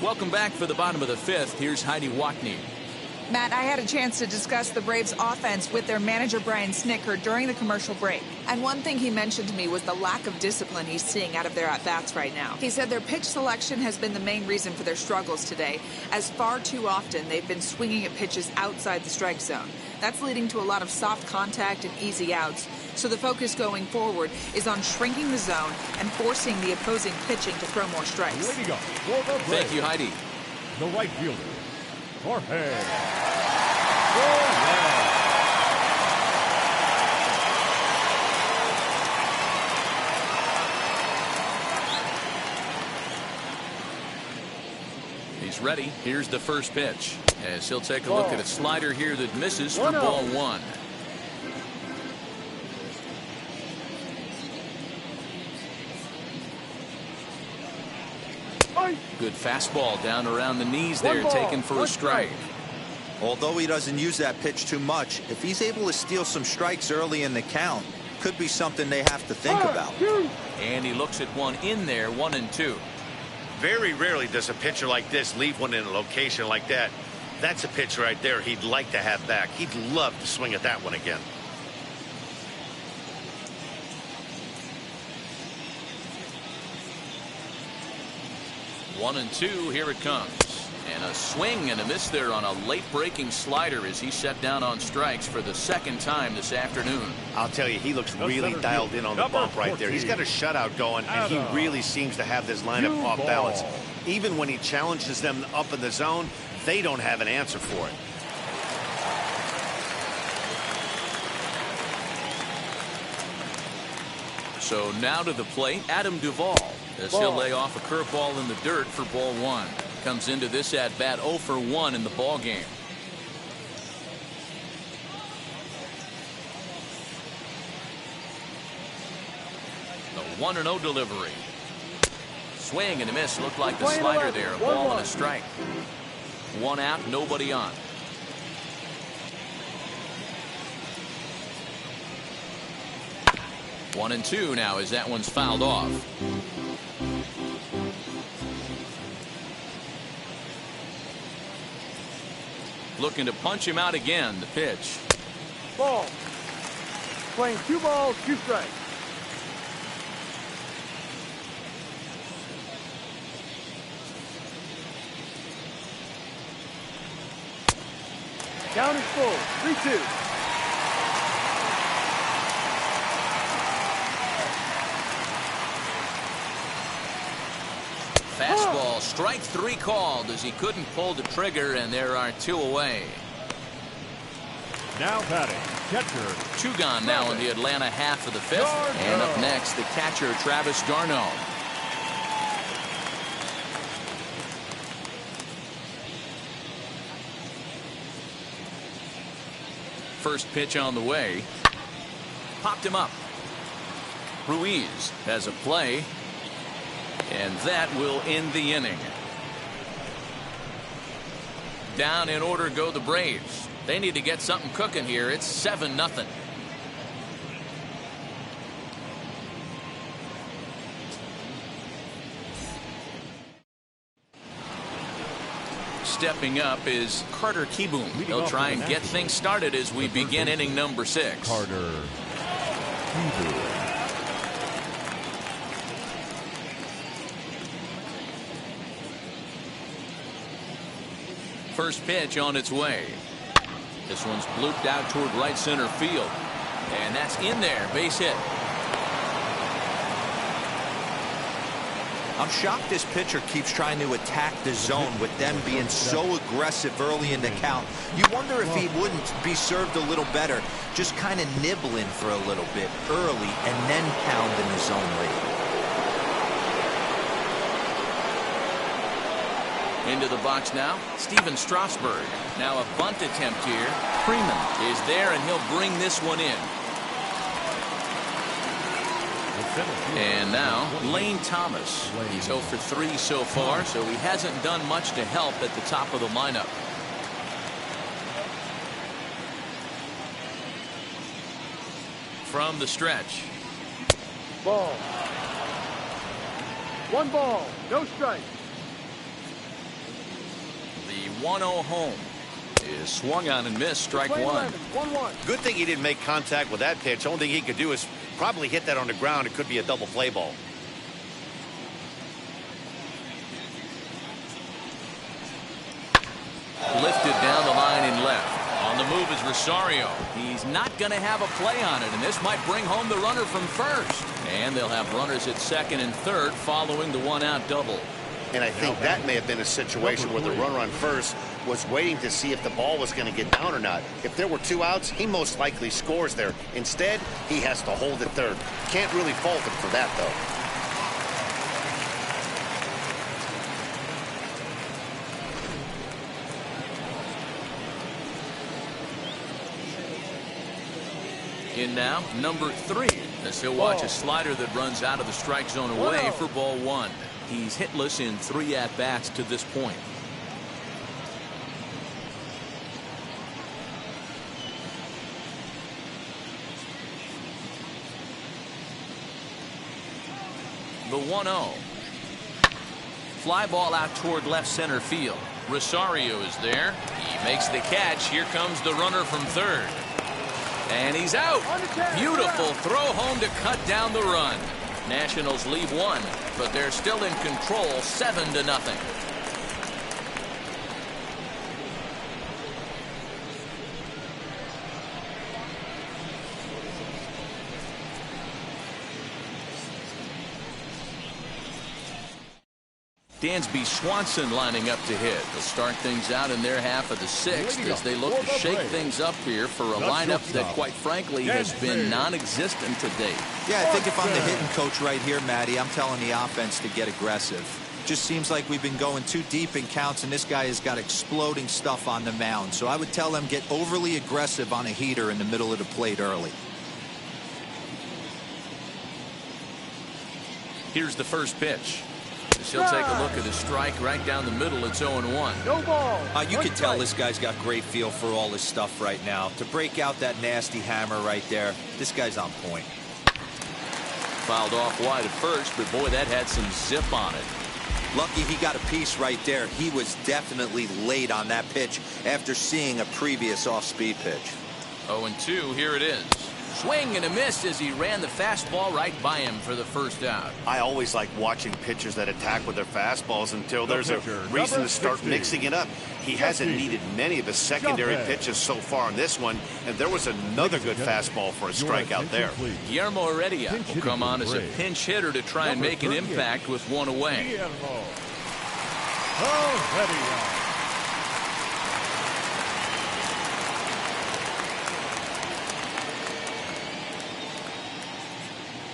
Welcome back for the bottom of the 5th. Here's Heidi Watney. Matt, I had a chance to discuss the Braves offense with their manager Brian Snitker during the commercial break. And one thing he mentioned to me was the lack of discipline he's seeing out of their at-bats right now. He said their pitch selection has been the main reason for their struggles today, as far too often they've been swinging at pitches outside the strike zone. That's leading to a lot of soft contact and easy outs. So the focus going forward is on shrinking the zone and forcing the opposing pitching to throw more strikes. Way to go. Thank you, Heidi. The right fielder, Jorge. He's ready. Here's the first pitch, as he'll take a look at a slider here that misses for ball 1. Good fastball down around the knees there, taken for a strike. Although he doesn't use that pitch too much, if he's able to steal some strikes early in the count, could be something they have to think about. And he looks at one in there, 1-2. Very rarely does a pitcher like this leave one in a location like that. That's a pitch right there he'd like to have back. He'd love to swing at that one again. One and two, here it comes. And a swing and a miss there on a late breaking slider as he set down on strikes for the second time this afternoon. I'll tell you, he looks really dialed in on the bump right there. He's got a shutout going, and he really seems to have this lineup off balance. Even when he challenges them up in the zone, they don't have an answer for it. So now to the plate, Adam Duvall, as he'll lay off a curveball in the dirt for ball one. Comes into this at bat 0 for 1 in the ball game. The 1-0 delivery. Swing and a miss. Looked like the slider there. A ball and a strike. One out, nobody on. One and two now as that one's fouled off. Looking to punch him out again. The pitch. Ball. Playing 2 balls, 2 strikes. Count is full. 3-2. Fastball, strike 3 called as he couldn't pull the trigger, and there are 2 away. Now batting, catcher. 2 gone now in the Atlanta half of the 5th. And up next, the catcher, Travis d'Arnaud. First pitch on the way. Popped him up. Ruiz has a play. And that will end the inning. Down in order go the Braves. They need to get something cooking here. It's 7-0. Stepping up is Carter Kieboom. He'll try and get things started as we begin inning number 6. Carter Kieboom. First pitch on its way. This one's blooped out toward right center field. And that's in there. Base hit. I'm shocked this pitcher keeps trying to attack the zone with them being so aggressive early in the count. You wonder if he wouldn't be served a little better, just kind of nibbling for a little bit early and then pounding the zone late. Into the box now, Steven Strasburg. Now a bunt attempt here. Freeman is there, and he'll bring this one in. And now, Lane Thomas. He's 0 for 3 so far, so he hasn't done much to help at the top of the lineup. From the stretch. Ball. 1 ball, no strike. The 1-0 home is swung on and missed. Strike 1. 1-1. Good thing he didn't make contact with that pitch. Only thing he could do is probably hit that on the ground. It could be a double play ball. Lifted down the line and left. On the move is Rosario. He's not going to have a play on it, and this might bring home the runner from first. And they'll have runners at second and third following the 1-out double. And I think that may have been a situation where the runner on first was waiting to see if the ball was going to get down or not. If there were 2 outs, he most likely scores there. Instead, he has to hold at third. Can't really fault him for that, though. In now, number 3. As he'll watch a slider that runs out of the strike zone away for ball 1. He's hitless in 3 at-bats to this point. The 1-0. Fly ball out toward left center field. Rosario is there. He makes the catch. Here comes the runner from third. And he's out. Beautiful throw home to cut down the run. Nationals leave one, but they're still in control, 7-0. Dansby Swanson lining up to hit. They'll start things out in their half of the sixth as they look to shake things up here for a lineup that, quite frankly, has been non-existent to date. Yeah, I think if I'm the hitting coach right here, Matty, I'm telling the offense to get aggressive. Just seems like we've been going too deep in counts, and this guy has got exploding stuff on the mound. So I would tell them get overly aggressive on a heater in the middle of the plate early. Here's the first pitch. He'll take a look at his strike right down the middle. It's 0-1. No ball. You can tell this guy's got great feel for all this stuff right now. To break out that nasty hammer right there, this guy's on point. Fouled off wide at first, but boy, that had some zip on it. Lucky he got a piece right there. He was definitely late on that pitch after seeing a previous off-speed pitch. 0-2, here it is. Swing and a miss as he ran the fastball right by him for the first out. I always like watching pitchers that attack with their fastballs until there's a reason to start mixing it up. He hasn't needed many of his secondary pitches so far in this one, and there was another good fastball for a strikeout there. Guillermo Heredia will come on as a pinch hitter to try and make an impact with one away.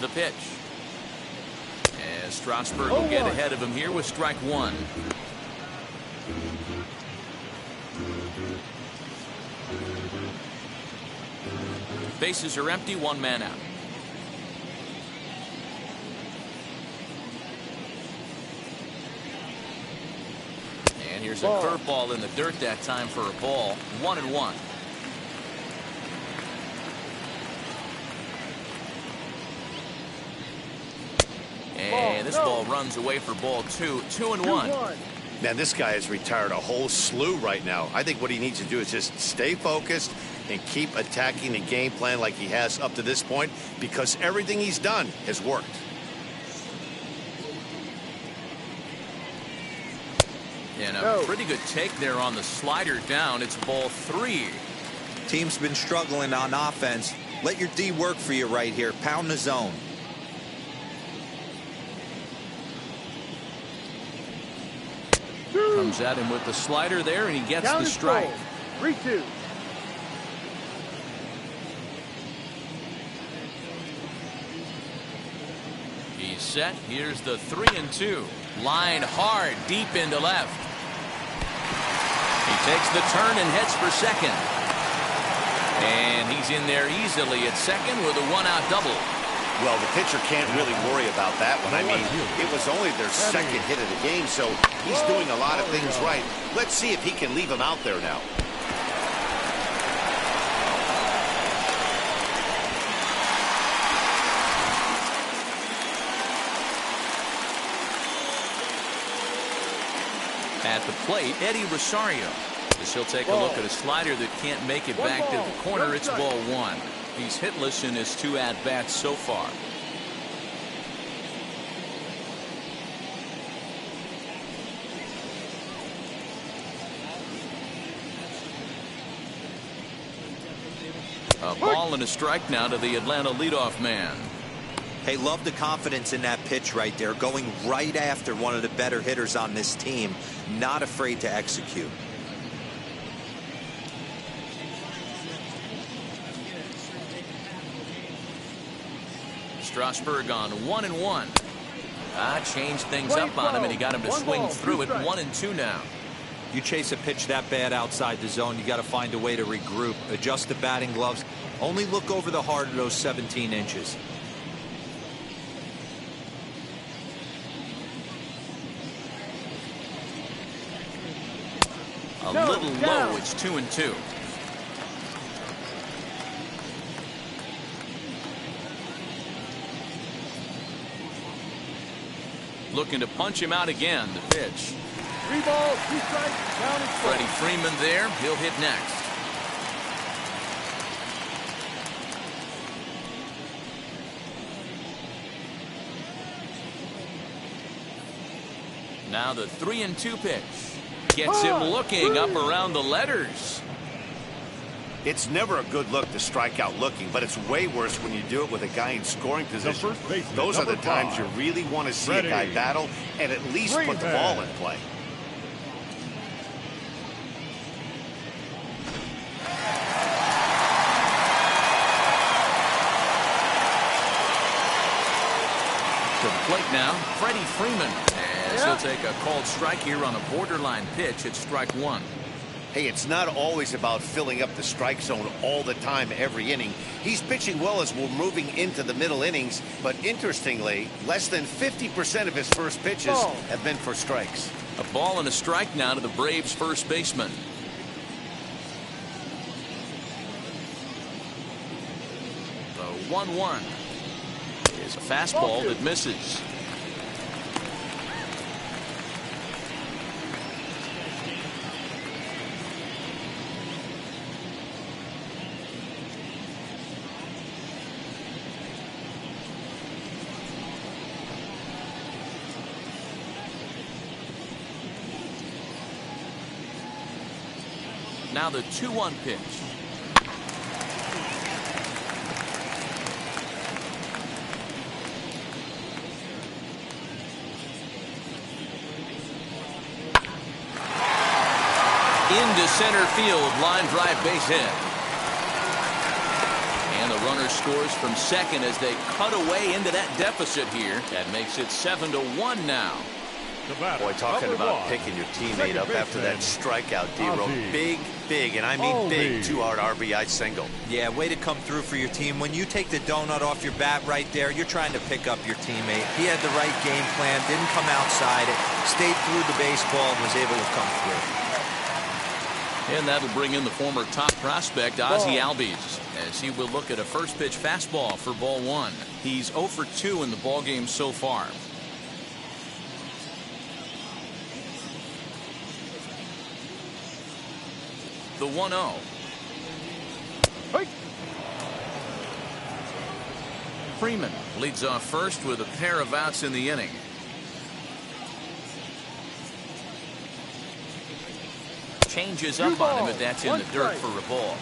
The pitch. As Strasburg will get ahead of him here with strike one. Bases are empty, one man out. And here's a curveball in the dirt that time for a ball. 1-1. And this ball runs away for ball two. 2-1. Man, this guy has retired a whole slew right now. I think what he needs to do is just stay focused and keep attacking the game plan like he has up to this point, because everything he's done has worked. And a pretty good take there on the slider down. It's ball 3. Team's been struggling on offense. Let your D work for you right here. Pound the zone. Comes at him with the slider there, and he gets the strike. 3-2. He's set. Here's the 3-2. Line hard, deep into left. He takes the turn and heads for second. And he's in there easily at second with a one-out double. Well, the pitcher can't really worry about that one. I mean, it was only their second hit of the game, so he's doing a lot of things right. Let's see if he can leave him out there now. At the plate, Eddie Rosario. As he'll take a look at a slider that can't make it back to the corner. It's ball 1. He's hitless in his 2 at-bats so far. A ball and a strike now to the Atlanta leadoff man. Hey, love the confidence in that pitch right there. Going right after one of the better hitters on this team. Not afraid to execute. Strasburg on 1-1. Changed things up on him, and he got him to swing through it. 1-2 now. You chase a pitch that bad outside the zone, you got to find a way to regroup, adjust the batting gloves. Only look over the heart of those 17 inches. A little low. It's 2-2. looking to punch him out again. The pitch. 3 balls, 2 strikes, down and Freddie Freeman there. He'll hit next. Now the 3-2 pitch. Gets him looking up around the letters. It's never a good look to strike out looking, but it's way worse when you do it with a guy in scoring position. Those are the times you really want to see a guy battle and at least put the ball in play. To the plate now, Freddie Freeman. As he'll take a called strike here on a borderline pitch at strike 1. Hey, it's not always about filling up the strike zone all the time, every inning. He's pitching well as we're moving into the middle innings, but interestingly, less than 50% of his first pitches have been for strikes. A ball and a strike now to the Braves' first baseman. The 1-1 is a fastball that misses. Now the 2-1 pitch. Into center field, line drive, base hit. And the runner scores from second as they cut away into that deficit here. That makes it 7-1 now. Boy, talking about picking your teammate up after that strikeout, D-Roll. Big, and I mean big, 2-hard RBI single. Yeah, way to come through for your team. When you take the donut off your bat right there, you're trying to pick up your teammate. He had the right game plan, didn't come outside it, stayed through the baseball, and was able to come through. And that'll bring in the former top prospect, Ozzie Albies, as he will look at a first pitch fastball for ball 1. He's 0 for 2 in the ballgame so far. The 1-0. Freeman leads off first with a pair of outs in the inning. Changes up on him, but that's in the dirt for a ball.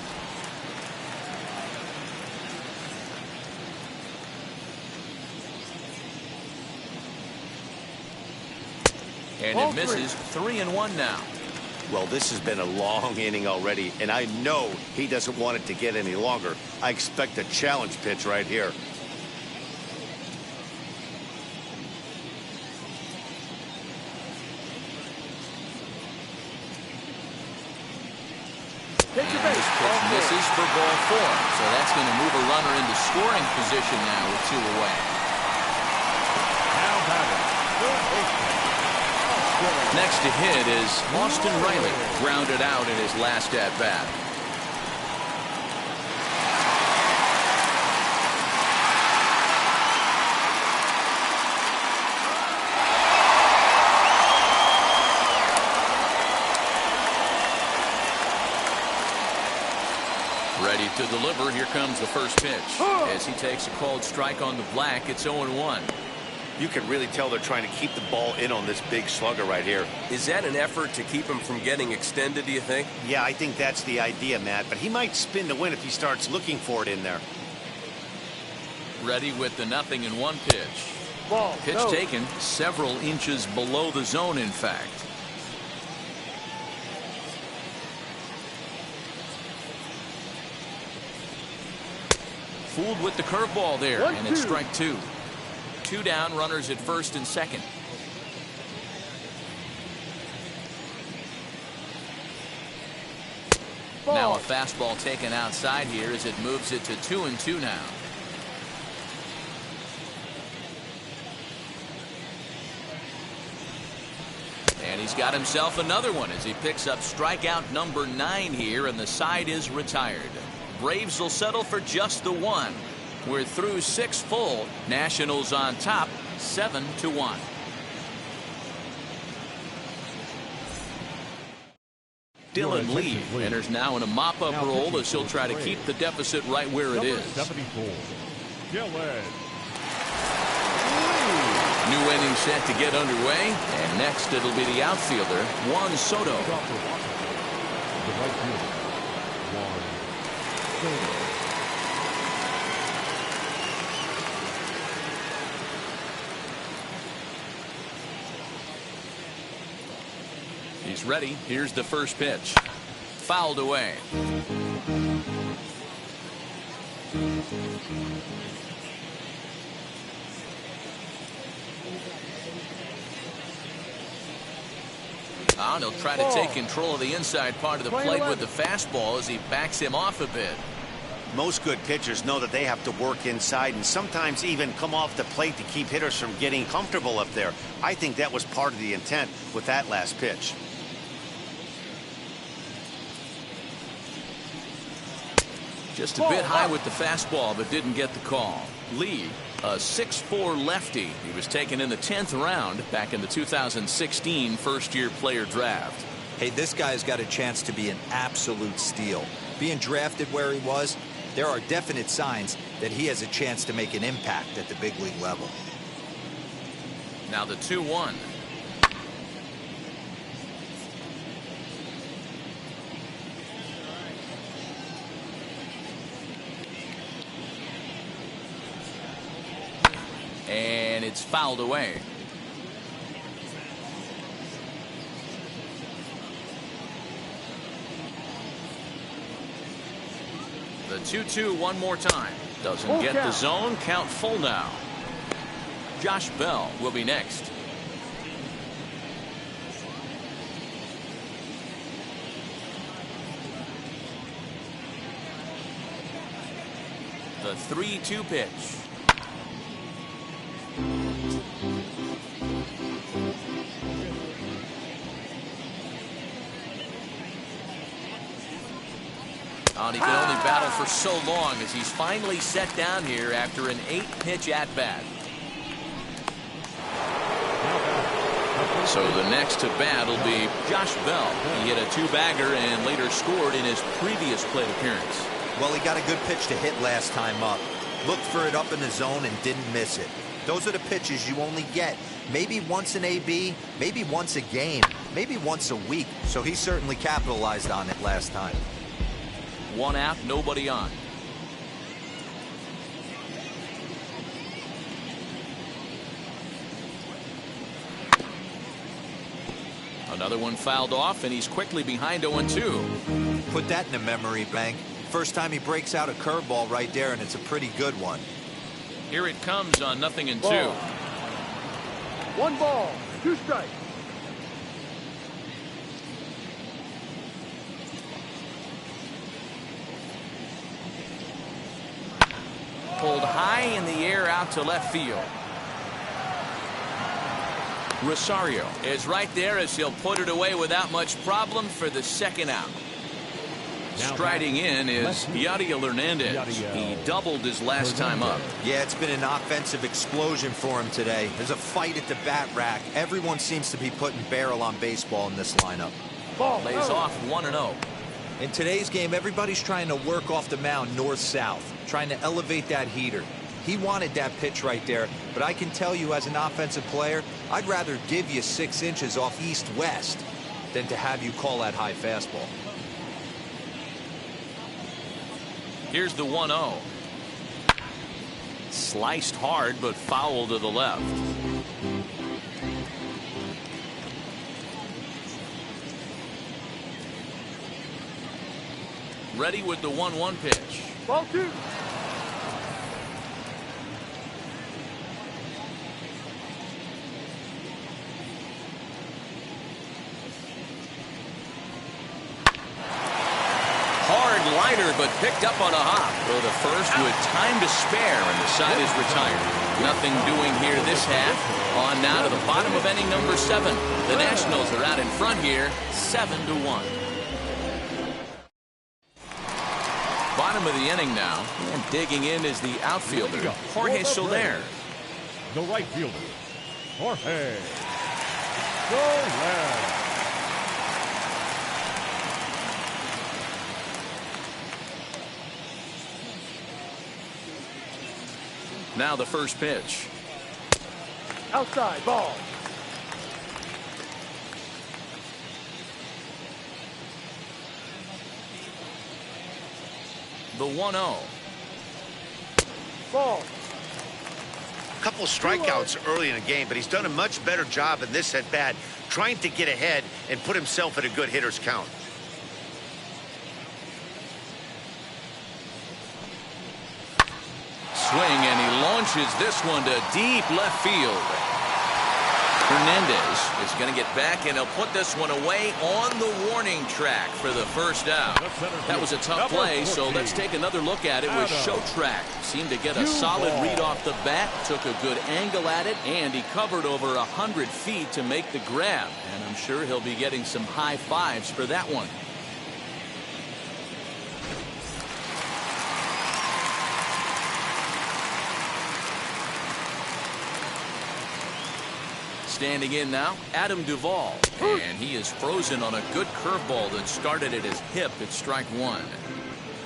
And it misses. 3-1 now. Well, this has been a long inning already, and I know he doesn't want it to get any longer. I expect a challenge pitch right here. This pitch misses for ball 4, so that's going to move a runner into scoring position now with 2 away. Now batting, third baseman. Next to hit is Austin Riley, grounded out in his last at-bat. Ready to deliver. Here comes the first pitch. As he takes a called strike on the black, it's 0-1. You can really tell they're trying to keep the ball in on this big slugger right here. Is that an effort to keep him from getting extended, do you think? Yeah, I think that's the idea, Matt. But he might spin to win if he starts looking for it in there. Ready with the 0-1 pitch. Pitch taken several inches below the zone, in fact. Fooled with the curveball there, and it's strike 2. 2 down, runners at first and second. Now a fastball taken outside here as it moves it to 2-2 now. And he's got himself another one as he picks up strikeout number 9 here, and the side is retired. Braves will settle for just the 1. We're through 6 full. Nationals on top, 7-1. Dylan Lee enters now in a mop-up role as he'll try to keep the deficit right where it is. 74, Dylan. New inning set to get underway, and next it'll be the outfielder, Juan Soto. The right fielder, Juan Soto. He's ready. Here's the first pitch. Fouled away. And he'll try to take control of the inside part of the plate with the fastball as he backs him off a bit. Most good pitchers know that they have to work inside and sometimes even come off the plate to keep hitters from getting comfortable up there. I think that was part of the intent with that last pitch. Just a bit high with the fastball, but didn't get the call. Lee, a 6'4" lefty. He was taken in the 10th round back in the 2016 first-year player draft. Hey, this guy's got a chance to be an absolute steal. Being drafted where he was, there are definite signs that he has a chance to make an impact at the big league level. Now the 2-1. And it's fouled away. The 2-2 one more time. Doesn't get the zone. Count full now. Josh Bell will be next. The 3-2 pitch. And he can only battle for so long as he's finally set down here after an 8-pitch at-bat. So the next to bat will be Josh Bell. He hit a 2-bagger and later scored in his previous plate appearance. Well, he got a good pitch to hit last time up. Looked for it up in the zone and didn't miss it. Those are the pitches you only get maybe once an AB, maybe once a game, maybe once a week. So he certainly capitalized on it last time. 1 out, nobody on. Another one fouled off, and he's quickly behind 0-2. Put that in a memory bank. First time he breaks out a curveball right there, and it's a pretty good one. Here it comes on 0-2. 1 ball, 2 strikes. Pulled high in the air out to left field. Rosario is right there as he'll put it away without much problem for the 2nd out. Striding in is Yadiel Hernandez. He doubled his last time up. Yeah, it's been an offensive explosion for him today. There's a fight at the bat rack. Everyone seems to be putting barrel on baseball in this lineup. Lays off 1-0. In today's game, everybody's trying to work off the mound north-south, trying to elevate that heater. He wanted that pitch right there, but I can tell you as an offensive player, I'd rather give you 6 inches off east-west than to have you call that high fastball. Here's the 1-0. Sliced hard, but foul to the left. Ready with the 1-1 pitch. Ball 2. Hard liner, but picked up on a hop. Well, the first with time to spare, and the side is retired. Nothing doing here this half. On now to the bottom of inning number 7. The Nationals are out in front here, 7-1. Bottom of the inning now, and digging in is the outfielder, Jorge Soler. The right fielder, Jorge Soler. Now the first pitch. Outside ball. The 1-0. Ball. A couple strikeouts early in the game, but he's done a much better job in this at bat, trying to get ahead and put himself at a good hitter's count. Swing, and he launches this one to deep left field. Hernandez is going to get back, and he'll put this one away on the warning track for the first out. That was a tough play, so let's take another look at it with Show Track. Seemed to get a solid read off the bat, took a good angle at it, and he covered over 100 feet to make the grab. And I'm sure he'll be getting some high fives for that one. Standing in now, Adam Duvall. And he is frozen on a good curveball that started at his hip at strike one.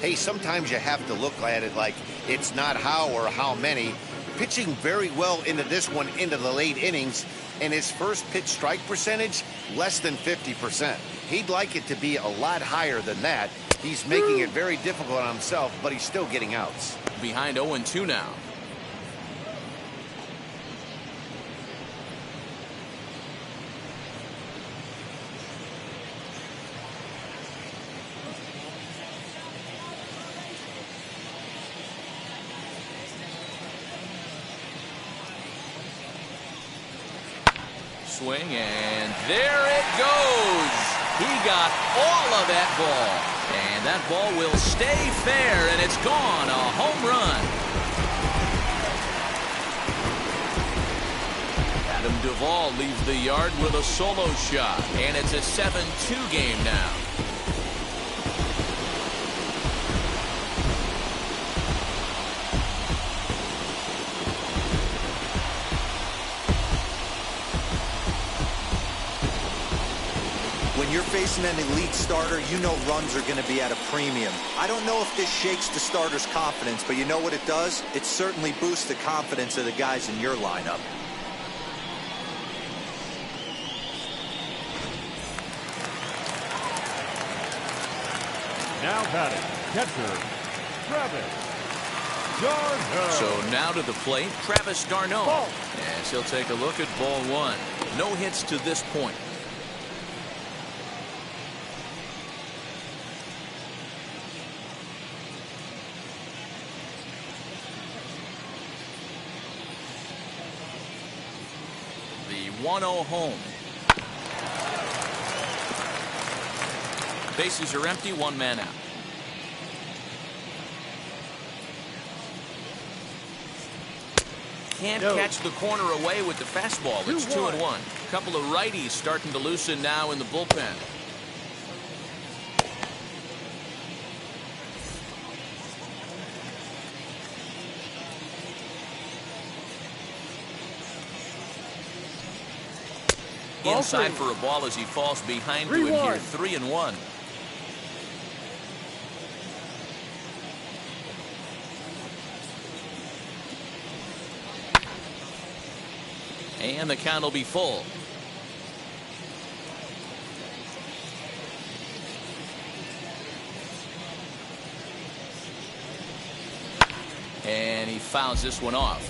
Hey, sometimes you have to look at it like it's not how or how many. Pitching very well into this one into the late innings, and his first pitch strike percentage, less than 50%. He'd like it to be a lot higher than that. He's making it very difficult on himself, but he's still getting outs. Behind 0-2 now. Swing, and there it goes. He got all of that ball, and that ball will stay fair, and it's gone. A home run. Adam Duvall leaves the yard with a solo shot, and it's a 7-2 game now. When you're facing an elite starter, you know runs are going to be at a premium. I don't know if this shakes the starter's confidence, but you know what it does? It certainly boosts the confidence of the guys in your lineup. Now batting, catcher, Travis d'Arnaud. So now to the plate, Travis d'Arnaud. As he'll take a look at ball one. No hits to this point. The 1-0 home. Bases are empty, one man out. Can't catch the corner away with the fastball. It's 2-1. Couple of righties starting to loosen now in the bullpen. Inside for a ball as he falls behind to it here. 3-1. And the count will be full. And he fouls this one off.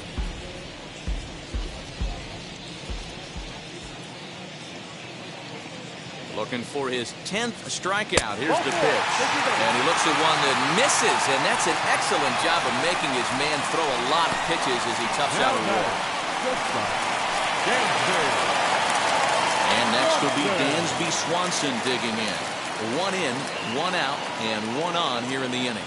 Looking for his 10th strikeout. Here's the pitch. And he looks at one that misses, and that's an excellent job of making his man throw a lot of pitches as he toughs out a wall. And next will be Dansby Swanson digging in. One in, one out, and one on here in the inning.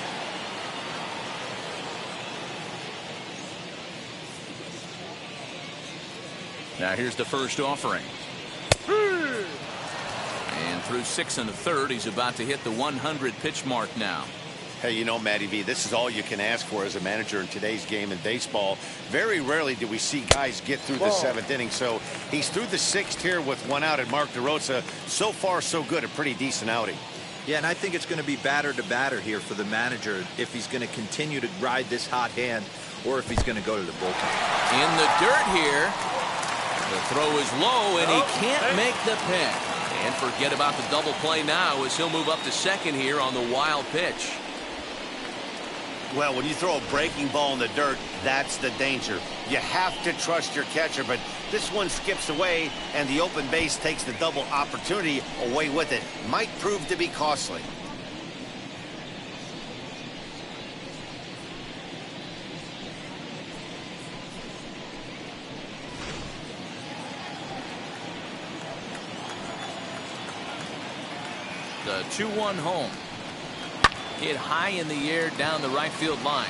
Now here's the first offering. And through 6 1/3, he's about to hit the 100 pitch mark now. Hey, you know, Matty V, this is all you can ask for as a manager in today's game in baseball. Very rarely do we see guys get through the 7th inning. So he's through the 6th here with one out, and Mark DeRosa, so far so good, a pretty decent outing. Yeah, and I think it's going to be batter to batter here for the manager if he's going to continue to ride this hot hand or if he's going to go to the bullpen. In the dirt here. The throw is low, and he can't make the pick. And forget about the double play now as he'll move up to second here on the wild pitch. Well, when you throw a breaking ball in the dirt, that's the danger. You have to trust your catcher, but this one skips away, and the open base takes the double opportunity away with it. Might prove to be costly. The 2-1 home. Hit high in the air down the right field line.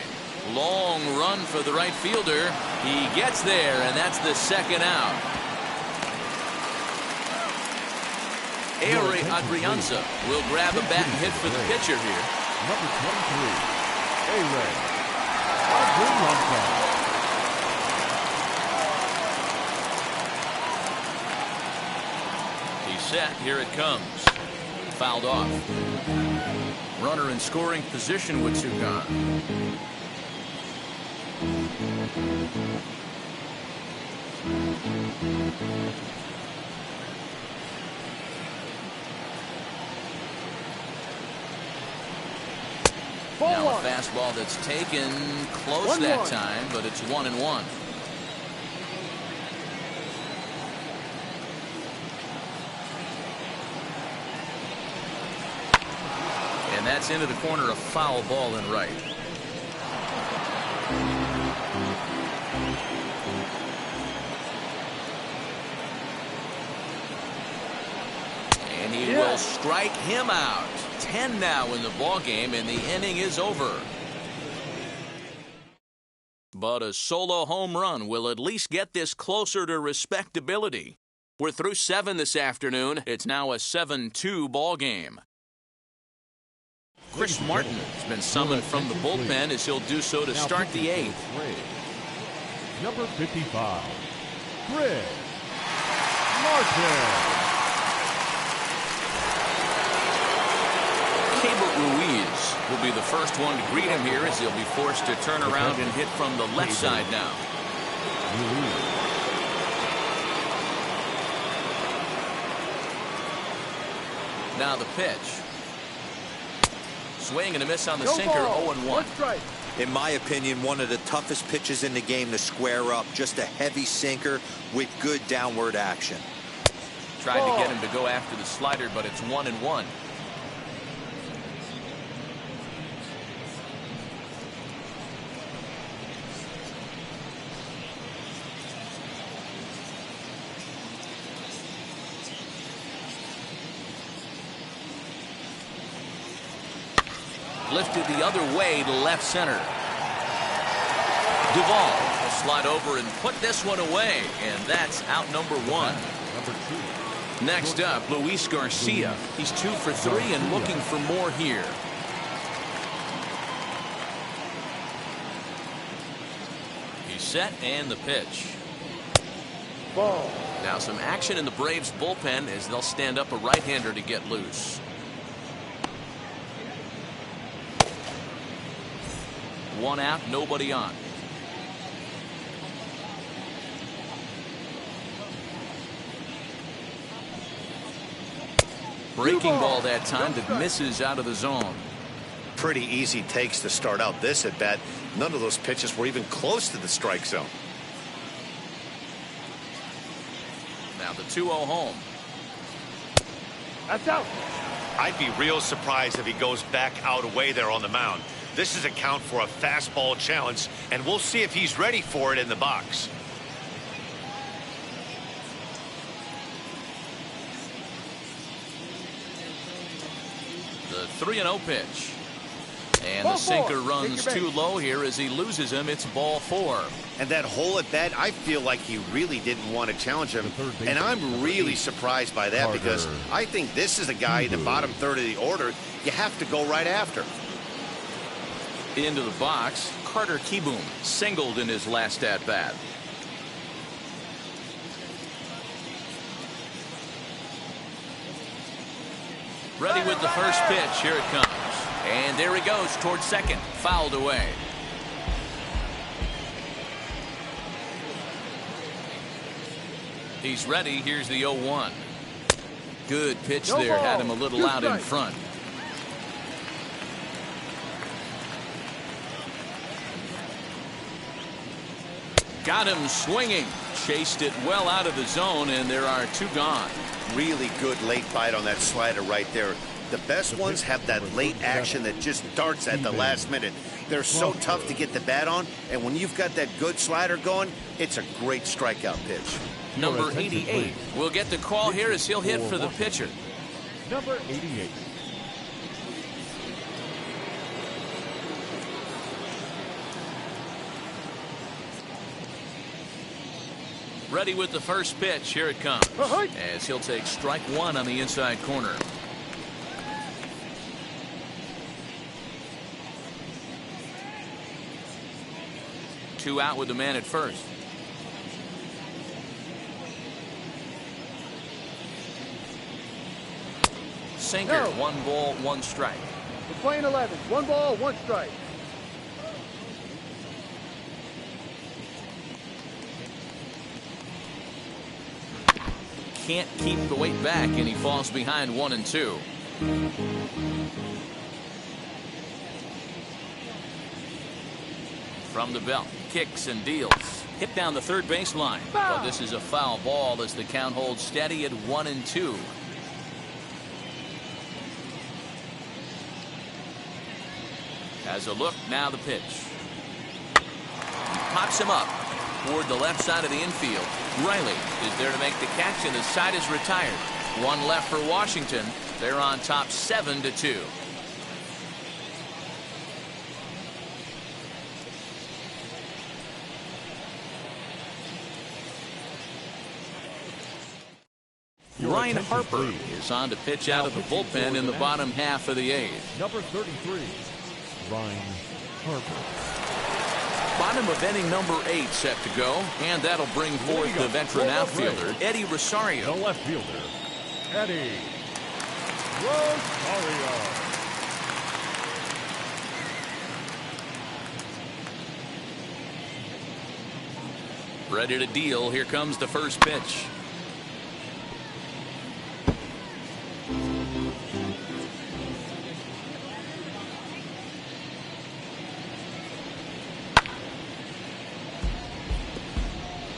Long run for the right fielder. He gets there, and that's the second out. Aire Adrianza will grab a bat and hit for the pitcher here. Number 23, Aire Adrianza. He's set. Here it comes. Fouled off. Runner in scoring position with 2 gone. Now a fastball that's taken close that time, but it's 1-1. And that's into the corner, a foul ball in right. And he will strike him out. 10 now in the ball game, and the inning is over. But a solo home run will at least get this closer to respectability. We're through 7 this afternoon. It's now a 7-2 ball game. Chris Martin has been summoned from the bullpen as he'll do so to start the 8th. Number 55, Chris Martin. Keibert Ruiz will be the first one to greet him here as he'll be forced to turn around and hit from the left side now. Now the pitch. Swing and a miss on the sinker, 0-1. In my opinion, one of the toughest pitches in the game to square up. Just a heavy sinker with good downward action. Tried to get him to go after the slider, but it's 1-1. Lifted the other way to left center. Duvall will slide over and put this one away, and that's out number 1. Next up, Luis Garcia. He's 2 for 3 and looking for more here. He's set, and the pitch. Ball. Now some action in the Braves bullpen as they'll stand up a right-hander to get loose. One out, nobody on. Breaking ball that time that misses out of the zone. Pretty easy takes to start out this at bat. None of those pitches were even close to the strike zone. Now the 2-0 home. That's out. I'd be real surprised if he goes back out away there on the mound. This is a count for a fastball challenge, and we'll see if he's ready for it in the box. The 3-0 pitch. And the sinker runs too low here as he loses him. It's ball 4. And that hole at bat, I feel like he really didn't want to challenge him. And I'm really surprised by that because I think this is a guy in the bottom third of the order you have to go right after. Into the box, Carter Kieboom singled in his last at-bat. Ready with the first pitch. Here it comes. And there he goes towards second. Fouled away. He's ready. Here's the 0-1. Good pitch there. Had him a little out in front. Got him swinging. Chased it well out of the zone, and there are 2 gone. Really good late bite on that slider right there. The best ones have that late action that just darts at the last minute. They're so tough to get the bat on, and when you've got that good slider going, it's a great strikeout pitch. Number 88 will get the call here as he'll hit for the pitcher. Number 88. Ready with the first pitch. Here it comes. As he'll take strike 1 on the inside corner. Two out with the man at first. Sinker. 1 ball, 1 strike. We're playing 11. 1 ball, 1 strike. Can't keep the weight back, and he falls behind 1-2. From the belt, kicks and deals. Hit down the third baseline. But this is a foul ball as the count holds steady at 1-2. Has a look, now the pitch. Pops him up toward the left side of the infield. Riley is there to make the catch, and the side is retired. 1 left for Washington. They're on top 7-2. Ryan Harper is on to pitch out of the bullpen in the bottom half of the 8th. Number 33, Ryan Harper. Bottom of inning number 8 set to go, and that'll bring forth the veteran outfielder, Eddie Rosario. The left fielder, Eddie Rosario. Ready to deal. Here comes the first pitch.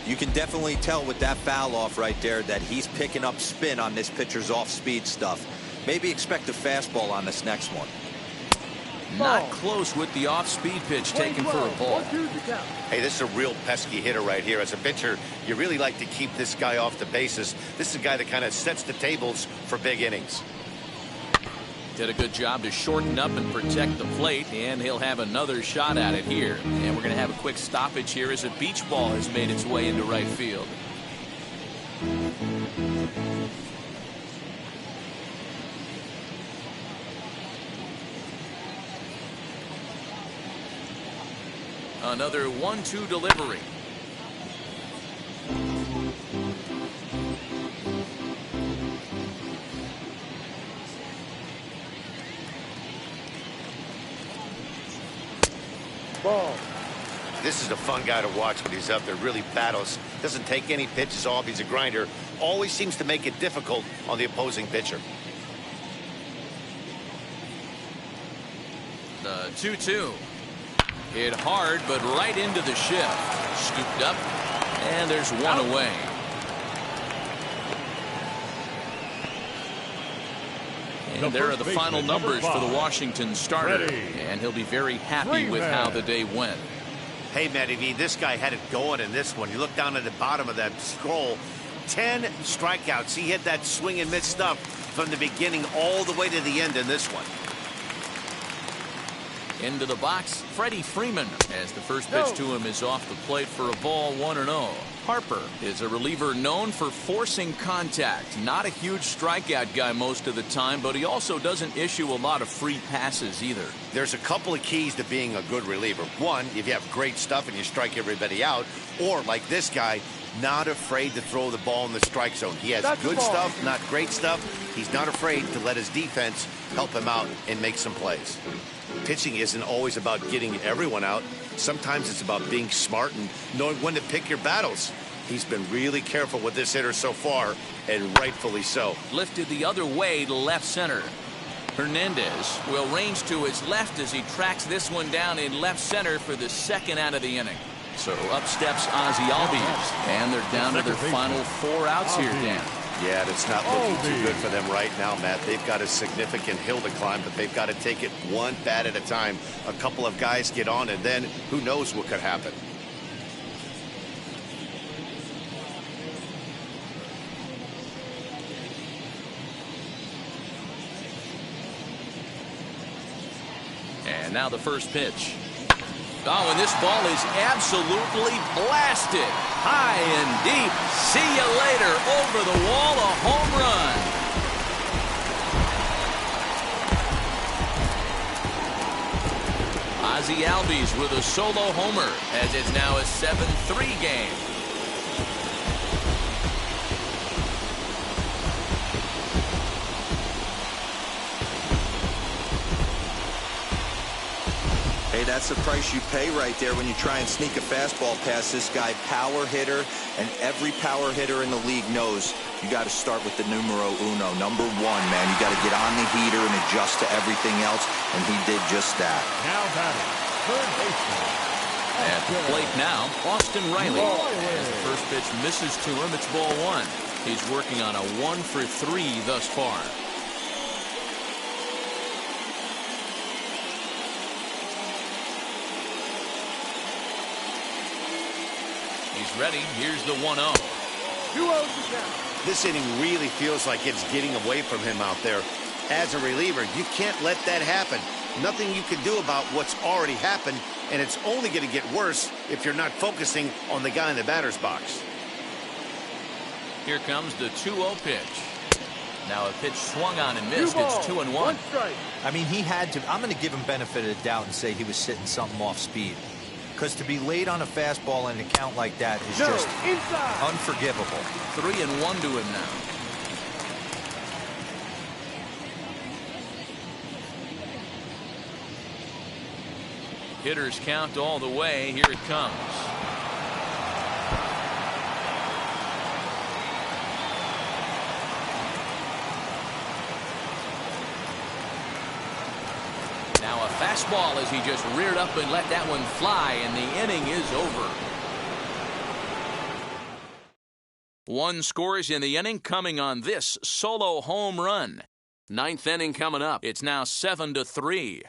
You can definitely tell with that foul off right there that he's picking up spin on this pitcher's off-speed stuff. Maybe expect a fastball on this next one. Not close with the off-speed pitch taken for a ball. Hey, this is a real pesky hitter right here. As a pitcher, you really like to keep this guy off the bases. This is a guy that kind of sets the tables for big innings. Did a good job to shorten up and protect the plate, and he'll have another shot at it here. And we're going to have a quick stoppage here as a beach ball has made its way into right field. Another 1-2 delivery. Ball. This is a fun guy to watch when he's up there. Really battles. Doesn't take any pitches off. He's a grinder. Always seems to make it difficult on the opposing pitcher. The 2-2. Hit hard, but right into the shift. Scooped up, and there's one away. And there are the final numbers for the Washington starter. And he'll be very happy with how the day went. Hey, Matty V, this guy had it going in this one. You look down at the bottom of that scroll. 10 strikeouts. He hit that swing and miss stuff from the beginning all the way to the end in this one. Into the box, Freddie Freeman, as the first pitch to him is off the plate for a ball, 1-0. Harper is a reliever known for forcing contact. Not a huge strikeout guy most of the time, but he also doesn't issue a lot of free passes either. There's a couple of keys to being a good reliever. One, if you have great stuff and you strike everybody out, or like this guy, not afraid to throw the ball in the strike zone. He has good stuff, not great stuff. He's not afraid to let his defense help him out and make some plays. Pitching isn't always about getting everyone out. Sometimes it's about being smart and knowing when to pick your battles. He's been really careful with this hitter so far, and rightfully so. Lifted the other way to left center. Hernandez will range to his left as he tracks this one down in left center for the second out of the inning. So up steps Ozzie Albies, and they're down to their final 4 outs here, Dan. Yeah, it's not looking too good for them right now, Matt. They've got a significant hill to climb, but they've got to take it one bat at a time. A couple of guys get on, and then who knows what could happen. And now the first pitch. Oh, and this ball is absolutely blasted. High and deep. See you later. Over the wall, a home run. Ozzie Albies with a solo homer, as it's now a 7-3 game. Hey, that's the price you pay right there when you try and sneak a fastball past this guy. Power hitter, and every power hitter in the league knows you got to start with the numero uno, number 1, man. You got to get on the heater and adjust to everything else, and he did just that. Now batting, third baseman. At the plate now, Austin Riley. As the first pitch misses to him, it's ball 1. He's working on a 1 for 3 thus far. He's ready. Here's the 1-0. 2-0. This inning really feels like it's getting away from him out there. As a reliever, you can't let that happen. Nothing you can do about what's already happened, and it's only going to get worse if you're not focusing on the guy in the batter's box. Here comes the 2-0 pitch. Now a pitch swung on and missed. It's 2-1. I mean, he had to. I'm going to give him benefit of the doubt and say he was sitting something off speed. Because to be late on a fastball and a count like that is just unforgivable. 3-1 to him now. Hitters count all the way. Here it comes. Now a fastball as he just reared up and let that one fly, and the inning is over. 1 scores in the inning coming on this solo home run. 9th inning coming up. It's now 7-3.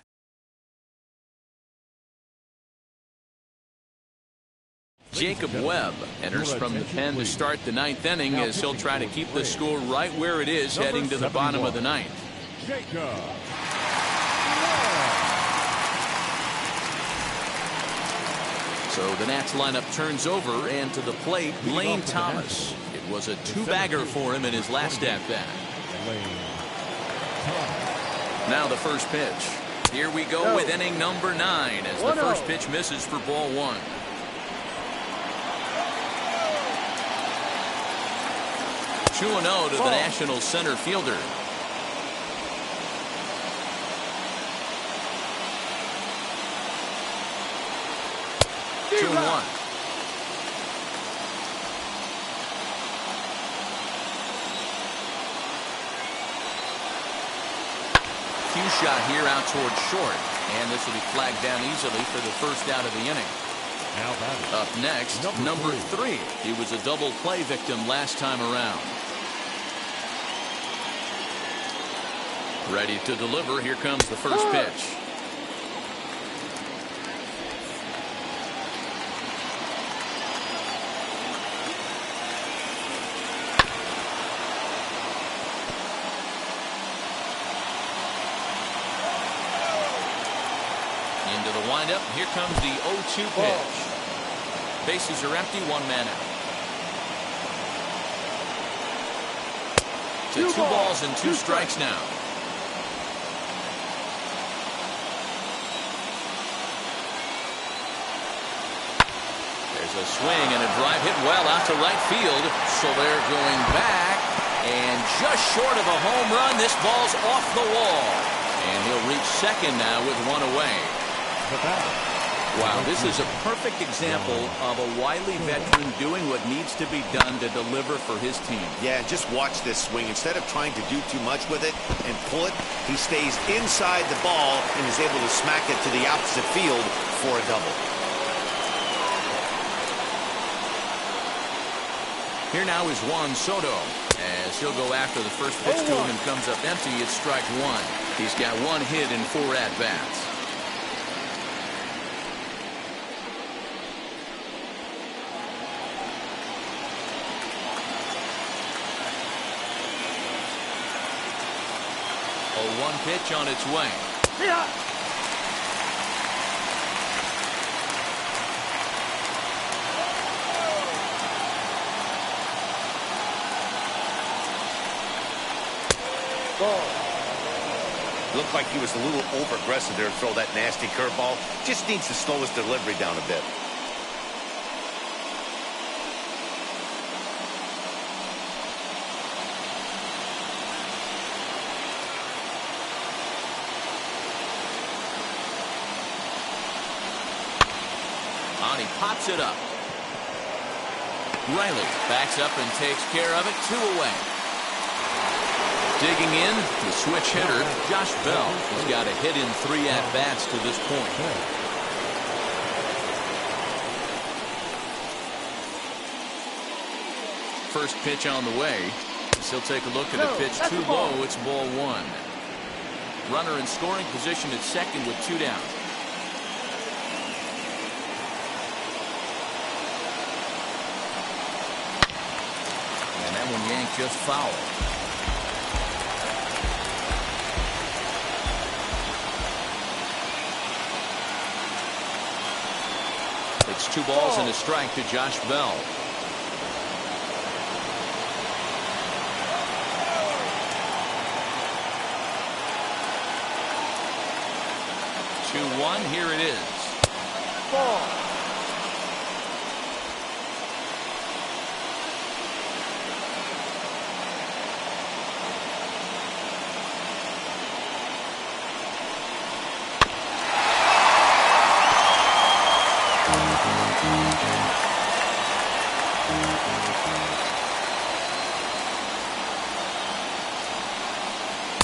Jacob Webb enters from the pen to start the 9th inning as he'll try to keep the score right where it is heading to the bottom of the 9th. Jacob. So the Nats lineup turns over, and to the plate, Lane Thomas. It was a 2-bagger for him in his last at-bat. Now the first pitch. Here we go with inning number 9 as the first pitch misses for ball 1. Two 2-0 to the National center fielder. Two and 1. Few shot here out towards short, and this will be flagged down easily for the first out of the inning. Up next, number 3. He was a double play victim last time around. Ready to deliver. Here comes the first pitch. Into the windup. Here comes the 0-2 pitch. Bases are empty. 1 man out. To 2 balls and 2 strikes now. There's A swing and a drive hit well out to right field. Soler going back. And just short of a home run, this ball's off the wall. And he'll reach second now with one away. Wow, this is a perfect example of a wily veteran doing what needs to be done to deliver for his team. Yeah, just watch this swing. Instead of trying to do too much with it and pull it, he stays inside the ball and is able to smack it to the opposite field for a double. Here now is Juan Soto, as he'll go after the first pitch to him and comes up empty. It's strike one. He's got one hit in 4 at-bats. A 1 pitch on its way. Looked like he was a little over-aggressive there to throw that nasty curveball. Just needs to slow his delivery down a bit. On, he pops it up. Riley backs up and takes care of it. 2 away. Digging in, the switch hitter, Josh Bell, has got a hit in 3 at-bats to this point. First pitch on the way. He'll take a look at the pitch too low. It's ball 1. Runner in scoring position at second with 2 down. And that one yanked just foul. It's 2 balls and a strike to Josh Bell. Two-one. Here it is. Ball.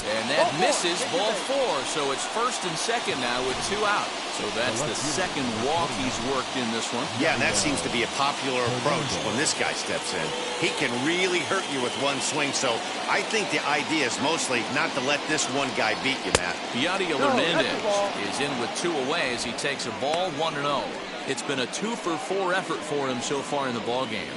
And that misses, ball 4. So it's first and second now with 2 out. So that's the second walk he's worked in this one. Yeah, and that seems to be a popular approach when this guy steps in. He can really hurt you with one swing. So I think the idea is mostly not to let this one guy beat you, Matt. Yadier Hernandez is in with 2 away as he takes a ball 1-0. It's been a 2-for-4 effort for him so far in the ball game.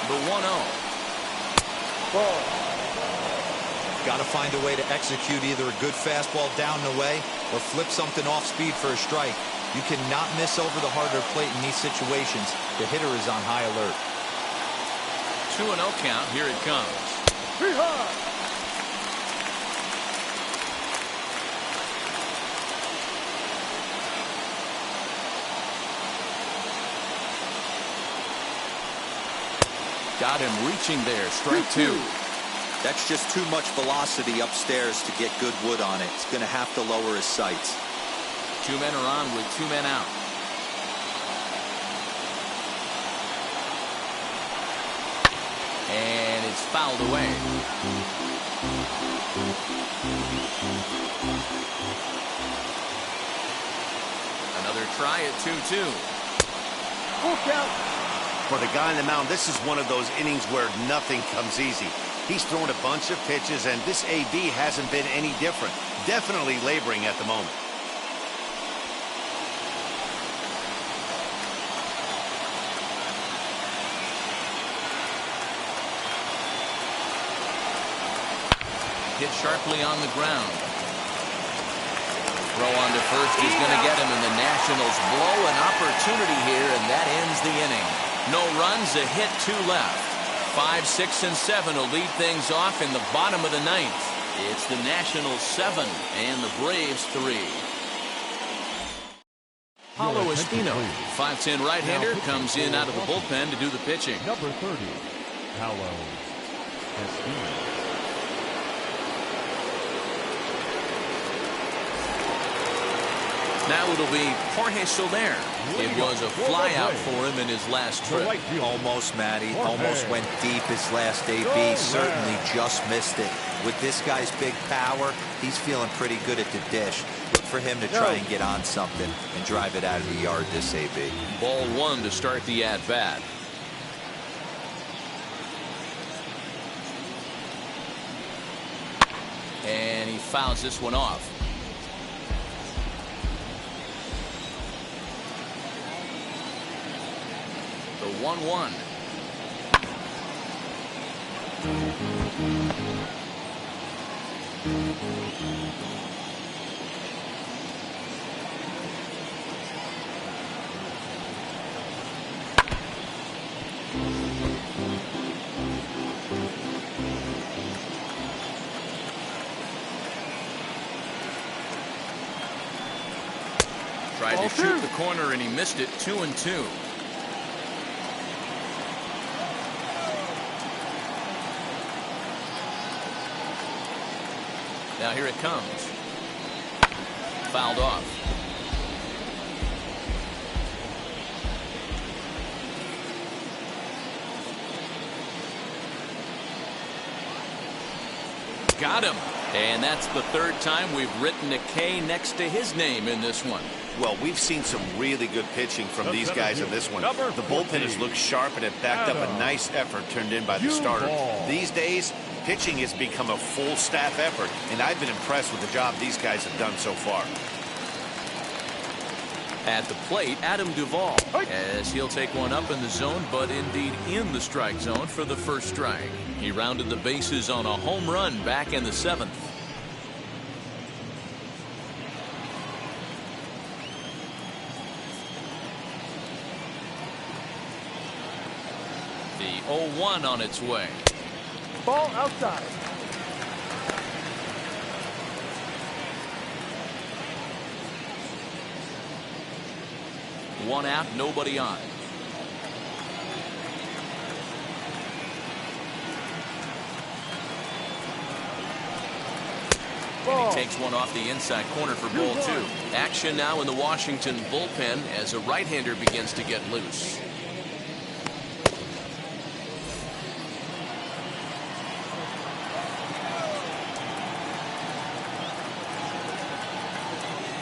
The 1-0. Got to find a way to execute either a good fastball down the way or flip something off speed for a strike. You cannot miss over the harder plate in these situations. The hitter is on high alert. 2-0 count. Here it comes. Got him reaching there. Strike 2. That's just too much velocity upstairs to get good wood on it. It's going to have to lower his sights. 2 men are on with 2 men out. And it's fouled away. Another try at 2-2. Look out. For the guy on the mound, this is one of those innings where nothing comes easy. He's thrown a bunch of pitches, and this AB hasn't been any different. Definitely laboring at the moment. Hit sharply on the ground. Throw on to first is going to get him, and the Nationals blow an opportunity here, and that ends the inning. No runs, a hit, 2 left. 5, 6, and 7 will lead things off in the bottom of the ninth. It's the Nationals 7 and the Braves 3. Paulo Espino, 5'10" right-hander, comes in out of the bullpen to do the pitching. Number 30, Paulo Espino. Now it'll be Jorge Soler. It was a flyout for him in his last trip. Almost, Matty. Almost went deep his last AB. Certainly just missed it. With this guy's big power, he's feeling pretty good at the dish. Look for him to try and get on something and drive it out of the yard this AB. Ball 1 to start the at-bat. And he fouls this one off. The 1-1. Tried to shoot the corner and he missed it. 2-2. Now here it comes. Fouled off. Got him. And that's the third time we've written a K next to his name in this one. Well, we've seen some really good pitching from these guys in this one. The bullpen has looked sharp and it backed up a nice effort turned in by the starter. These days, pitching has become a full staff effort, and I've been impressed with the job these guys have done so far. At the plate, Adam Duvall, as he'll take one up in the zone, but indeed in the strike zone for the first strike. He rounded the bases on a home run back in the 7th. The 0-1 on its way. Ball outside. One out, nobody on. And he takes one off the inside corner for ball 2. Action now in the Washington bullpen as a right-hander begins to get loose.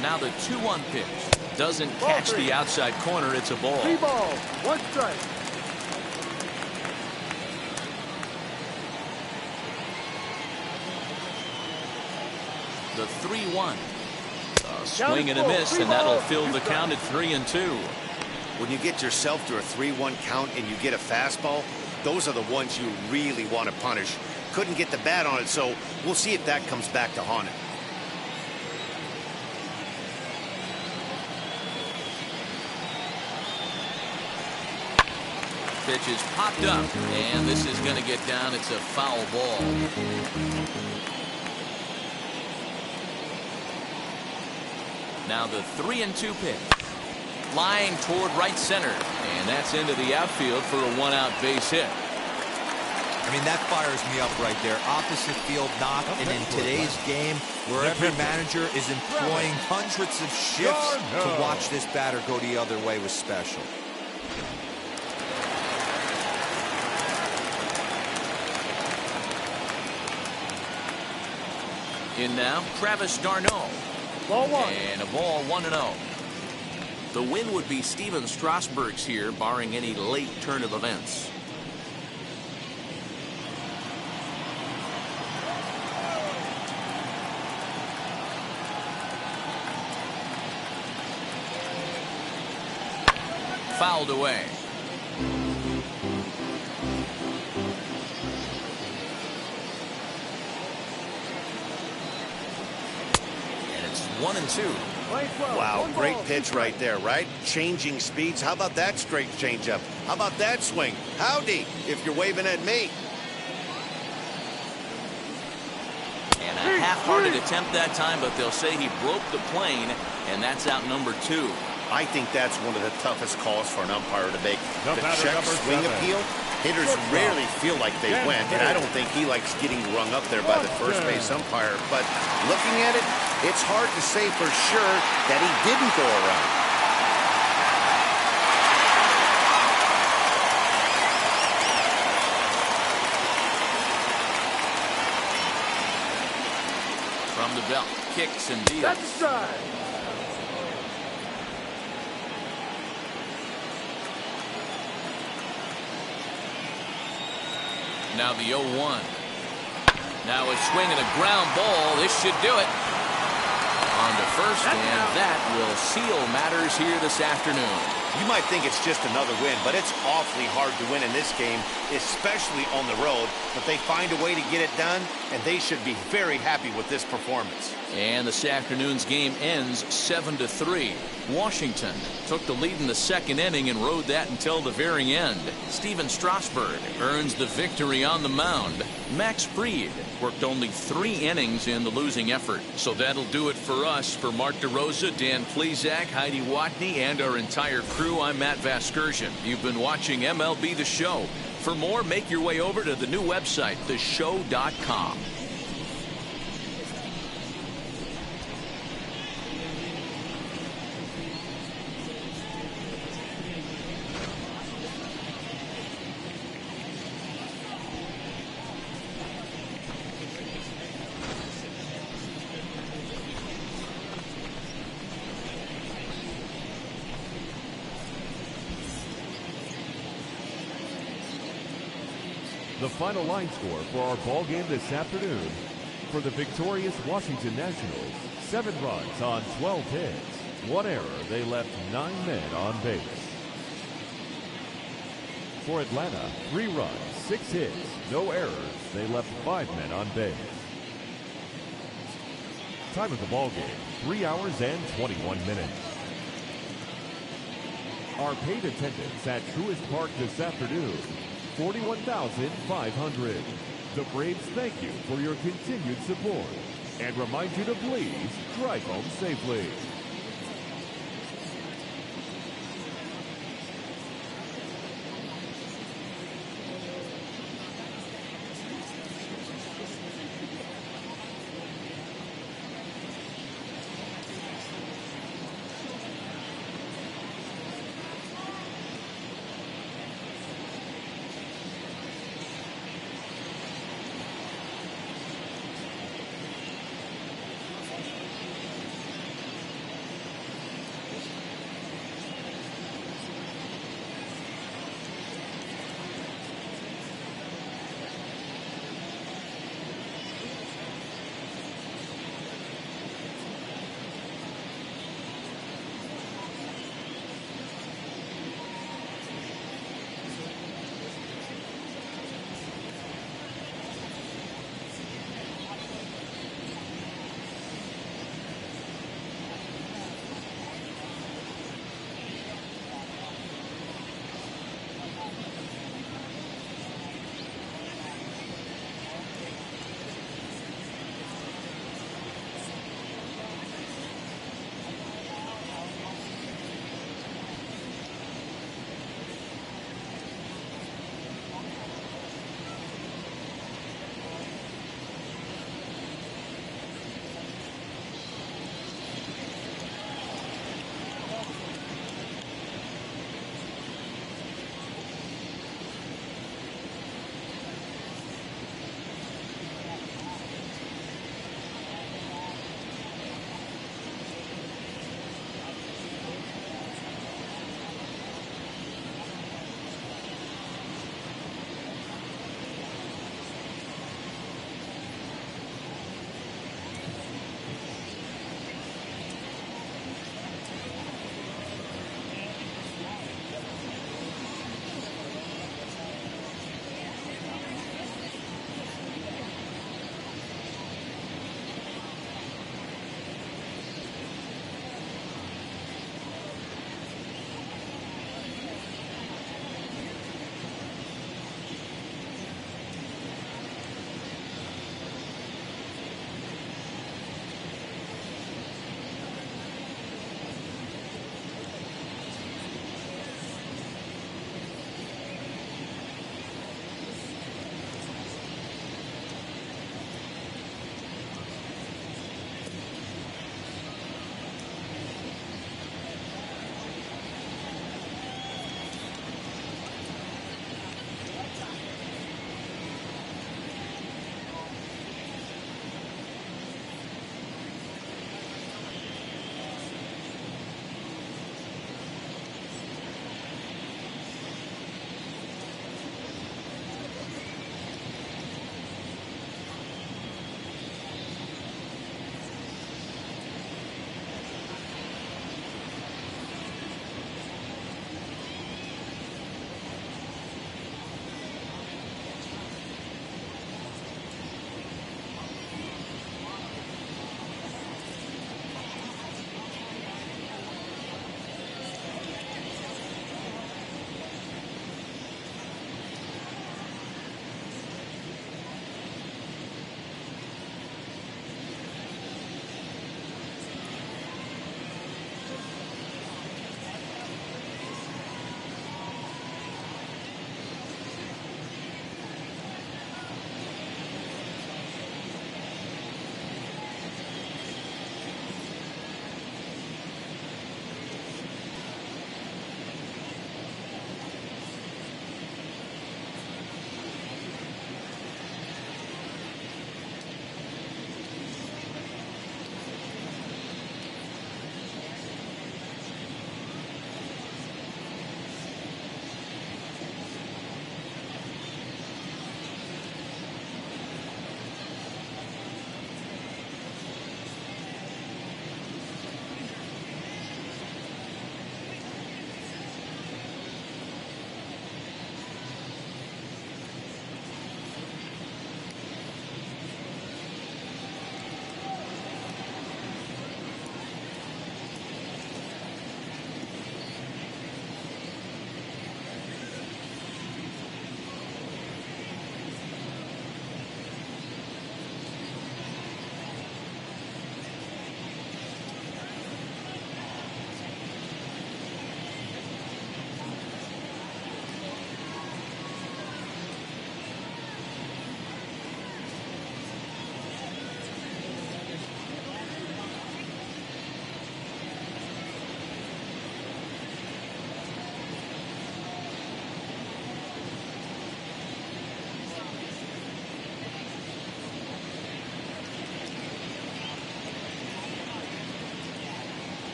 Now the 2-1 pitch. Doesn't catch the outside corner. It's a ball. 3 balls, 1 strike. The 3-1. A swing and a miss, and that'll fill the count at 3-2. When you get yourself to a 3-1 count and you get a fastball, those are the ones you really want to punish. Couldn't get the bat on it, so we'll see if that comes back to haunt it. Pitch is popped up, and this is going to get down. It's a foul ball. Now the 3-2 pitch. Flying toward right center, and that's into the outfield for a 1-out base hit. I mean, that fires me up right there. Opposite field knock, and in today's game, where every manager is employing hundreds of shifts to watch this batter go the other way was special. In now, Travis d'Arnaud. Ball 1. And a ball 1-0. The win would be Steven Strasburg's here, barring any late turn of events. Fouled away. And it's 1-2. Wow, great pitch right there, right? Changing speeds. How about that straight changeup? How about that swing? Howdy, if you're waving at me. And a half-hearted attempt that time, but they'll say he broke the plane, and that's out number 2. I think that's one of the toughest calls for an umpire to make. The check swing 7. appeal. Hitters rarely feel like they went, and I don't think he likes getting rung up there by the first base umpire. But looking at it, it's hard to say for sure that he didn't go around. From the belt, kicks and deals. That's a strike. Now the 0-1. Now a swing and a ground ball. This should do it. On to first, and that will seal matters here this afternoon. You might think it's just another win, but it's awfully hard to win in this game, especially on the road. But they find a way to get it done, and they should be very happy with this performance. And this afternoon's game ends 7-3. Washington took the lead in the second inning and rode that until the very end. Steven Strasburg earns the victory on the mound. Max Fried worked only 3 innings in the losing effort. So that'll do it for us. For Mark DeRosa, Dan Plesac, Heidi Watney, and our entire crew, I'm Matt Vasgersian. You've been watching MLB The Show. For more, make your way over to the new website, theshow.com. The final line score for our ball game this afternoon: for the victorious Washington Nationals, 7 runs on 12 hits, 1 error. They left 9 men on base. For Atlanta, 3 runs, 6 hits, no errors. They left 5 men on base. Time of the ball game: 3 hours and 21 minutes. Our paid attendance at Truist Park this afternoon: 41,500. The Braves thank you for your continued support and remind you to please drive home safely.